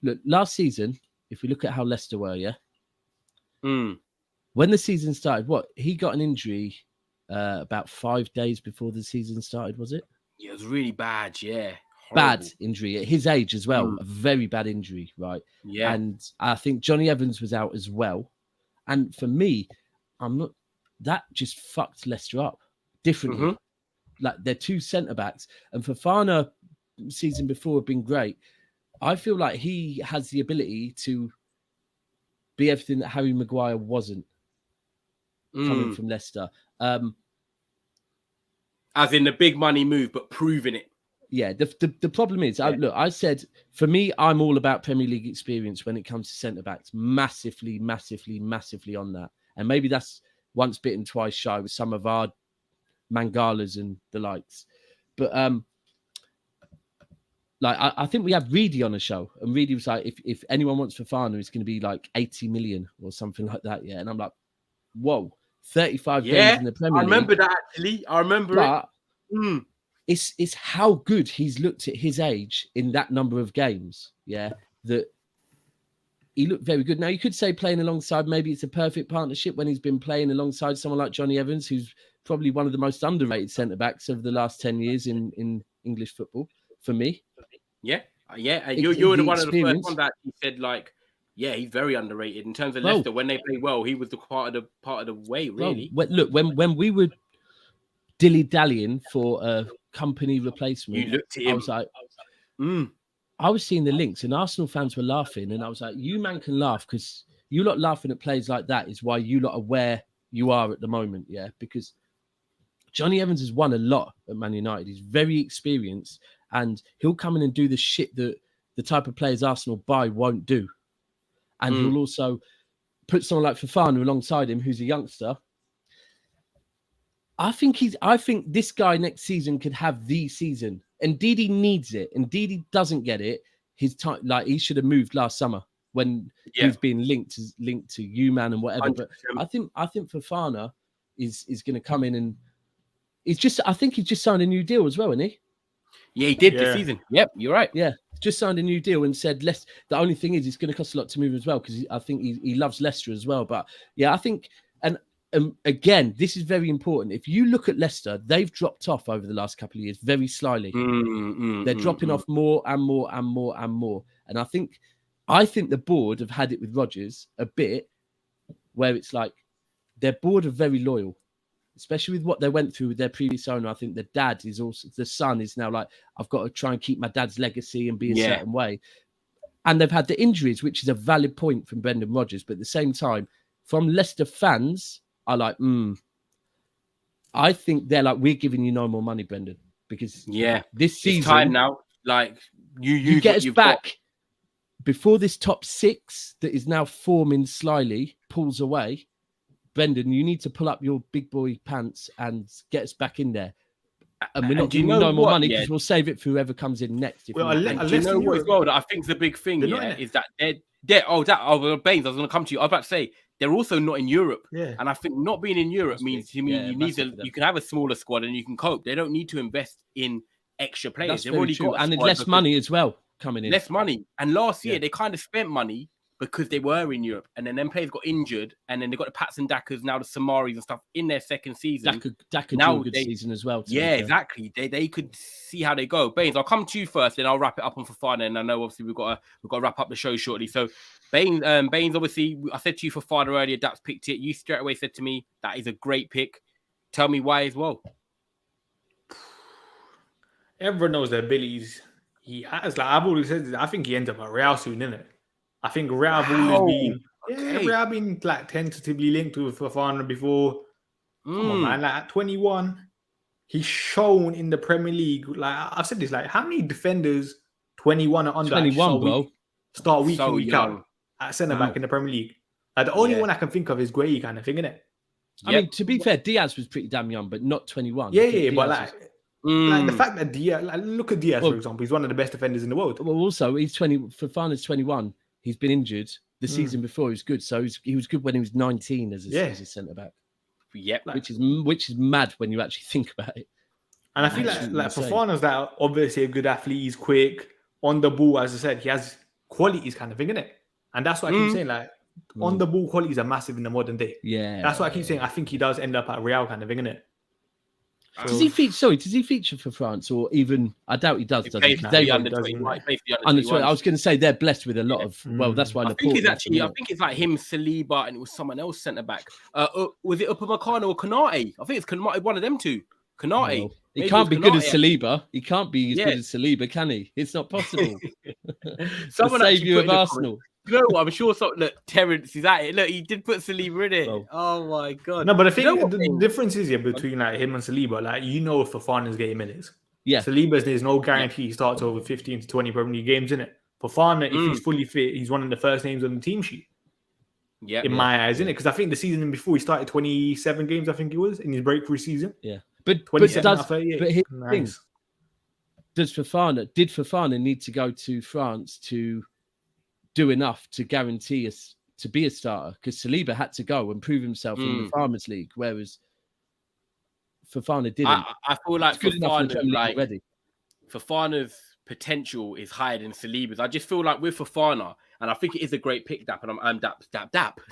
look, last season, if we look at how Leicester were, when the season started, he got an injury about 5 days before the season started, was it? Yeah, it was really bad. Yeah, horrible. Bad injury at his age as well. A very bad injury, right? Yeah, and I think Johnny Evans was out as well. And for me, that just fucked Leicester up differently. Like, they're 2 centre-backs, and Fofana season before have been great. I feel like he has the ability to be everything that Harry Maguire wasn't coming from Leicester. As in the big money move, but proving it. Yeah, the problem is, I said, for me, I'm all about Premier League experience when it comes to centre-backs. Massively on that. And maybe that's once bitten, twice shy with some of our Mangalas and the likes. But I think we have Reedy on a show, and Reedy was like, if anyone wants Fofana, it's going to be like 80 million or something like that. Yeah. And I'm like, whoa, 35 games in the Premier League. I remember that, actually. I remember it. It's how good he's looked at his age in that number of games. Yeah. That he looked very good. Now, you could say playing alongside, maybe it's a perfect partnership when he's been playing alongside someone like Johnny Evans, who's probably one of the most underrated centre-backs of the last 10 years in English football, for me. Yeah. You're one of the first ones that you said, like, yeah, he's very underrated. In terms of Leicester, when they play well, he was the part of the way, really. Look, when we were dilly-dallying for a company replacement, you looked at him. I was like, I was seeing the links, and Arsenal fans were laughing, and I was like, you man can laugh, because you lot laughing at players like that is why you lot are where you are at the moment, yeah? Because Johnny Evans has won a lot at Man United. He's very experienced, and he'll come in and do the shit that the type of players Arsenal buy won't do. And he'll also put someone like Fofana alongside him, who's a youngster. I think this guy next season could have the season. Indeed, he needs it. Indeed, he doesn't get it. His time, like he should have moved last summer when he was being linked to U-Man and whatever. 100%. But I think Fofana is going to come in and I think he's just signed a new deal as well, isn't he? Yeah, he did this season. Yep, you're right. Yeah, just signed a new deal and said less. The only thing is, it's going to cost a lot to move as well because I think he loves Leicester as well. But yeah, I think again, this is very important. If you look at Leicester, they've dropped off over the last couple of years very slyly. They're dropping off more and more and more and more. And I think the board have had it with Rodgers a bit where it's like their board are very loyal, especially with what they went through with their previous owner. I think the son is now like, I've got to try and keep my dad's legacy and be a certain way. And they've had the injuries, which is a valid point from Brendan Rodgers. But at the same time, from Leicester fans, are like, I think they're like, we're giving you no more money, Brendan, because this season it's time now, like you get us back before this top six that is now forming slyly pulls away. Brendan, you need to pull up your big boy pants and get us back in there. And we're not giving you no more money because we'll save it for whoever comes in next. Do you know what as well that I think is the big thing? Is that Bains, I was going to come to you. I was about to say they're also not in Europe, and I think not being in Europe means you can have a smaller squad and you can cope. They don't need to invest in extra players. They've already got and less money as well coming in. Less money, and last year they kind of spent money because they were in Europe, and then them players got injured, and then they got the Pats and Dakas, now the Samaris and stuff in their second season. Daka now a good season as well. Exactly. They could see how they go. Bains, I'll come to you first, then I'll wrap it up on Fofana, and I know obviously we've got to wrap up the show shortly. So Bains, obviously, I said to you Fofana earlier, Daps picked it. You straight away said to me that is a great pick. Tell me why as well. Everyone knows the abilities he has. Like I've always said, I think he ends up at Real soon, innit? I think Real have always been, Real been like tentatively linked with Fofana before. Come on, man! Like at 21, he's shown in the Premier League. Like I've said this, like how many defenders 21 or under 21, bro, start week in week out at centre back in the Premier League. Like the only one I can think of is Gueye kind of thing, innit? I mean, to be fair, Diaz was pretty damn young, but not 21. But like the fact that Diaz, like look at Diaz for example, he's one of the best defenders in the world. Well, also he's 20. Fofana's 21. He's been injured the season before. He was good, so he was good when he was 19 as a centre back. Yep, which is mad when you actually think about it. And I feel like Fofana's that obviously a good athlete. He's quick on the ball, as I said. He has qualities, kind of thing, innit? And that's what I keep saying. Like on the ball qualities are massive in the modern day. Yeah, that's what I keep saying. I think he does end up at Real, kind of thing, innit? So, does he feature for France, or even I doubt he does? Doesn't he? They under 20. I was going to say they're blessed with a lot of. Well, that's why I think it's like him, Saliba, and it was someone else centre back. Was it Upamecano or Konate? I think it's Konate, one of them two. Konate. Well, he can't be good as Saliba. He can't be as good as Saliba, can he? It's not possible. Someone save you of Arsenal. You know what? I'm sure. Look, Terence is at it. Look, he did put Saliba in it. Oh my god! No, but I think the difference is between like him and Saliba. Like if Fofana's getting minutes. Yeah, Saliba's there's no guarantee he starts over 15 to 20 Premier League games in it. Fofana, if he's fully fit, he's one of the first names on the team sheet. Yeah, in my eyes, innit? Because I think the season before he started 27 games. I think it was in his breakthrough season. Yeah, but here's the thing. Did Fofana need to go to France to do enough to guarantee us to be a starter? Because Saliba had to go and prove himself in the Farmers League, whereas Fofana didn't. I feel like Fofana's potential is higher than Saliba's. I just feel like with Fofana, and I think it is a great pick, Dap, and I'm Dap.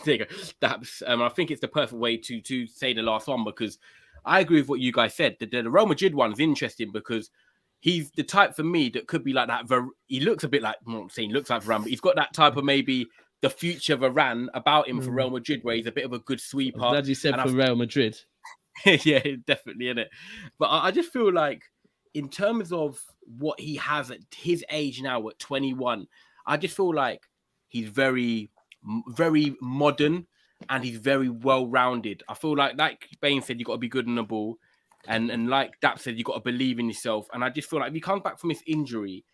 There you go, Daps. I think it's the perfect way to say the last one, because I agree with what you guys said. The Real Madrid one is interesting because he's the type for me that could be like that. He looks a bit like, I'm not saying looks like Varane, but he's got that type of maybe the future Varane about him for Real Madrid, where he's a bit of a good sweeper. I'm glad you said for Real Madrid. Yeah, definitely, in it. But I just feel like in terms of what he has at his age now at 21, I just feel like he's very, very modern and he's very well-rounded. I feel like Bain said, you got to be good on the ball. And like Dap said, you got to believe in yourself. And I just feel like if he comes back from his injury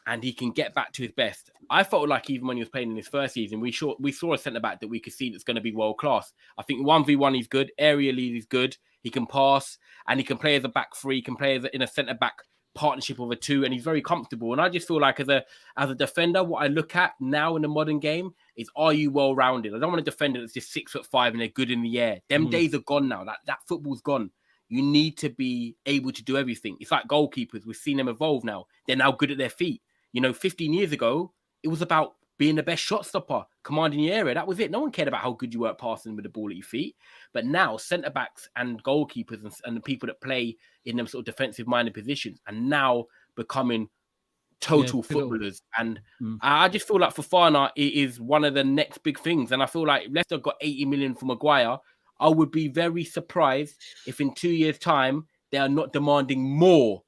and he can get back to his best, I felt like even when he was playing in his first season, we saw a centre-back that we could see that's going to be world-class. I think 1v1 he's good. Aerially he's good. He can pass, and he can play as a back three. He can play in a centre back partnership of a two, and he's very comfortable. And I just feel like as a defender, what I look at now in the modern game is, are you well rounded? I don't want a defender that's just 6'5" and they're good in the air. Them days are gone now. That football's gone. You need to be able to do everything. It's like goalkeepers. We've seen them evolve now. They're now good at their feet. 15 years ago, it was about being the best shot stopper, commanding the area. That was it. No one cared about how good you were at passing with the ball at your feet. But now centre-backs and goalkeepers and the people that play in them sort of defensive-minded positions are now becoming total footballers. And I just feel like Fofana is one of the next big things. And I feel like Leicester got 80 million for Maguire. I would be very surprised if in 2 years' time, they are not demanding more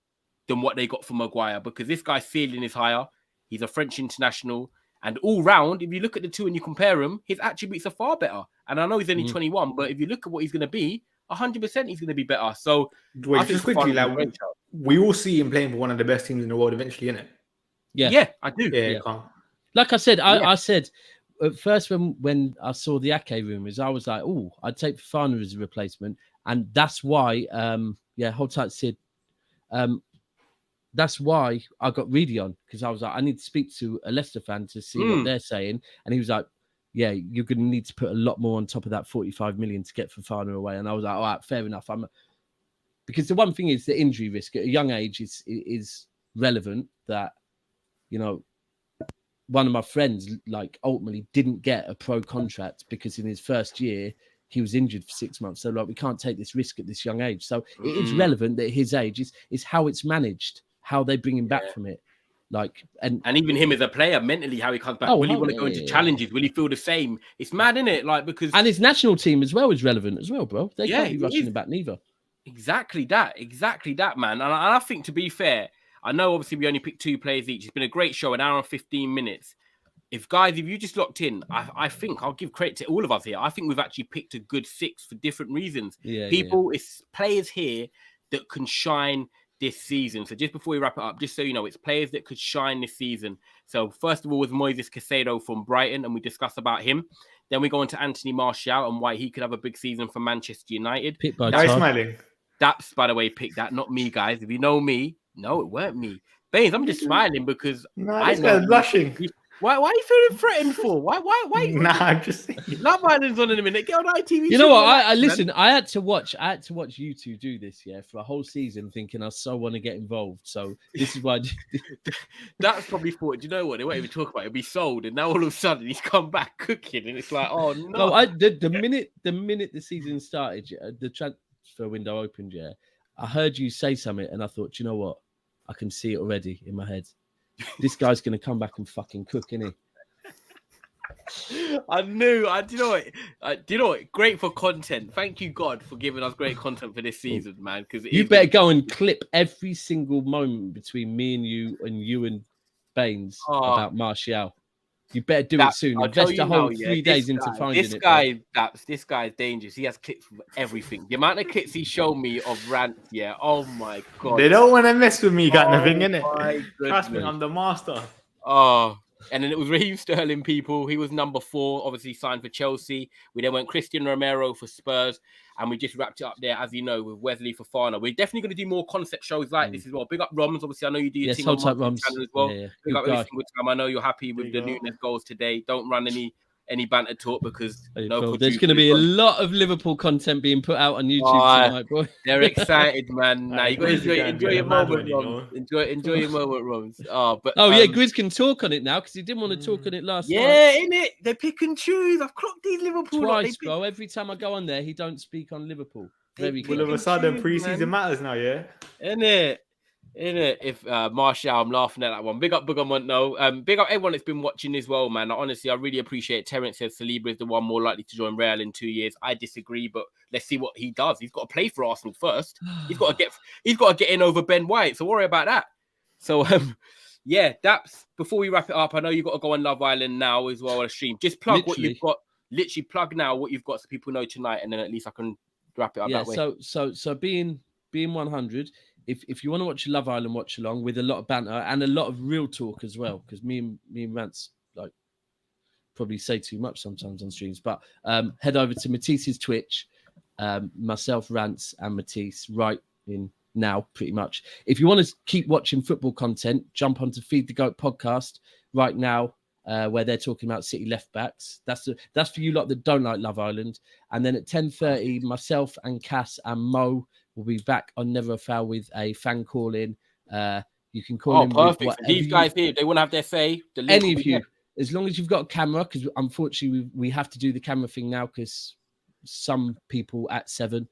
than what they got for Maguire, because this guy's ceiling is higher. He's a French international. And all round, if you look at the two and you compare them, his attributes are far better. And I know he's only 21, but if you look at what he's going to be, 100% he's going to be better. So, just quickly, we all see him playing for one of the best teams in the world eventually, innit? Yeah, I do. Yeah. Like I said, I said at first when I saw the Ake rumours, I was like, oh, I'd take Fofana as a replacement. And that's why, hold tight, Sid. That's why I got Reedy on, because I was like, I need to speak to a Leicester fan to see what they're saying. And he was like, yeah, you're going to need to put a lot more on top of that 45 million to get Fofana away. And I was like, all right, fair enough. Because the one thing is the injury risk at a young age is relevant. That, one of my friends ultimately didn't get a pro contract because in his first year he was injured for 6 months. So we can't take this risk at this young age. So it is relevant that his age is how it's managed, how they bring him back from it. And even him as a player, mentally, how he comes back. Will he want to go into challenges? Will he feel the same? It's mad, isn't it? Because and his national team as well is relevant as well, bro. They can't be rushing him back neither. Exactly that, man. And I think, to be fair, I know obviously we only picked 2 players each. It's been a great show, an hour and 15 minutes. If you just locked in, I think I'll give credit to all of us here. I think we've actually picked a good 6 for different reasons. It's players here that can shine this season. So just before we wrap it up, just so you know, it's players that could shine this season. So first of all was Moises Caicedo from Brighton, and we discussed about him. Then we go on to Anthony Martial and why he could have a big season for Manchester United. Smiling. Daps, by the way, picked that, not me, guys. If you know me, no, it weren't me. Baines, I'm just smiling because I know blushing. Why are you feeling threatened for? Why? I'm just saying. Love Island's on in a minute. Get on ITV. You know what? I listen. I had to watch you two do this, for a whole season, thinking I so want to get involved. So this is why. That's probably thought. Do you know what? They won't even talk about it. It'll be sold, and now all of a sudden he's come back cooking, and it's like, oh no. No, the minute the season started, the transfer window opened. I heard you say something, and I thought, you know what? I can see it already in my head. This guy's going to come back and fucking cook, isn't he? I knew. Do you know what? Great for content. Thank you, God, for giving us great content for this season, man. Because you better go and clip every single moment between me and you and Baines about Martial. You better do it soon. Invest a whole 3 days into finding it. This guy is dangerous. He has clips for everything. The amount of clips he showed me of rants, oh my God. They don't want to mess with me, kind of thing, innit? Trust me, I'm the master. And then it was Raheem Sterling, people. He was number 4, obviously signed for Chelsea. We then went Christian Romero for Spurs. And we just wrapped it up there, as you know, with Wesley Fofana. We're definitely going to do more concept shows like this as well. Big up Roms. Obviously, I know you do your thing on my channel as well. Big up every single time. I know you're happy with the Nunes goals today. Don't run any banter talk because there's going to be a lot of Liverpool content being put out on YouTube tonight, boy. They're excited, man. Now you got to enjoy your moment, Roms. Enjoy your moment, Roms. Grizz can talk on it now because he didn't want to talk on it last night. Yeah, innit? They pick and choose. I've clocked these Liverpool twice, bro. Every time I go on there, he don't speak on Liverpool. All of a sudden, pre-season matters now, yeah? Innit? If Martial, I'm laughing at that one. Big up Bugamont, big up everyone that's been watching as well, man. Honestly, I really appreciate it. Terence says Saliba is the one more likely to join Real in 2 years. I disagree, but let's see what he does. He's got to play for Arsenal first. He's got to get in over Ben White. So worry about that. So Daps, before we wrap it up, I know you've got to go on Love Island now as well on a stream. Just plug what you've got. Literally plug now what you've got so people know tonight, and then at least I can wrap it up that way. So being 100. If you want to watch Love Island watch along with a lot of banter and a lot of real talk as well, because me and Rance probably say too much sometimes on streams, but head over to Matisse's Twitch. myself, Rance, and Matisse right in now, pretty much. If you want to keep watching football content, jump onto Feed the Goat podcast right now, where they're talking about City left backs. That's for you lot that don't like Love Island. And then at 10:30, myself and Cass and Mo will be back on Never a Foul with a fan call in. You can call in perfect. with whatever These guys here, they want to have their say. The link any will of be you, there. as long as you've got a camera, because unfortunately we have to do the camera thing now because some people at 7.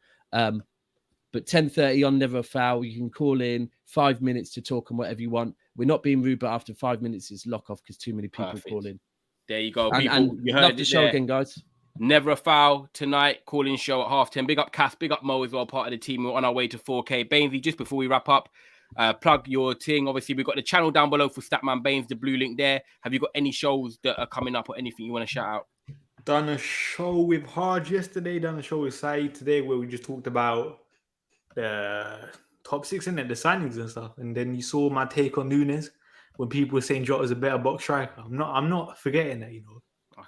But 10:30 on Never a Foul, you can call in 5 minutes to talk on whatever you want. We're not being rude, but after 5 minutes, it's lock off because too many people Perfect. call in. There you go, And, people. and You heard love the it show there. again, guys. Never a Foul tonight, calling show at 10:30. Big up Cass, big up Mo as well, part of the team. We're on our way to 4K. Bainsy, just before we wrap up, plug your thing. Obviously, we've got the channel down below for Statman Bains, the blue link there. Have you got any shows that are coming up or anything you want to shout out? Done a show with Hard yesterday, done a show with Saeed today where we just talked about the top 6 and the signings and stuff. And then you saw my take on Nunes when people were saying Jota's a better box striker. I'm not forgetting that, you know.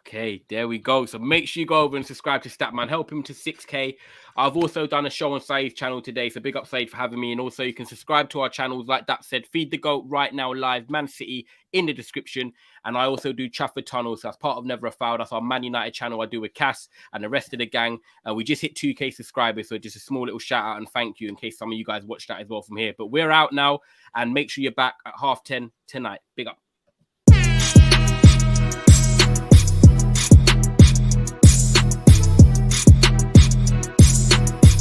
Okay, there we go. So make sure you go over and subscribe to Statman. Help him to 6K. I've also done a show on Saeed's channel today. So big up Saeed for having me. And also you can subscribe to our channels. Like that said, Feed the Goat right now live, Man City in the description. And I also do Trafford Tunnels. So that's part of Never a Foul. That's our Man United channel I do with Cass and the rest of the gang. We just hit 2K subscribers. So just a small little shout out and thank you in case some of you guys watch that as well from here. But we're out now and make sure you're back at 10:30 tonight. Big up.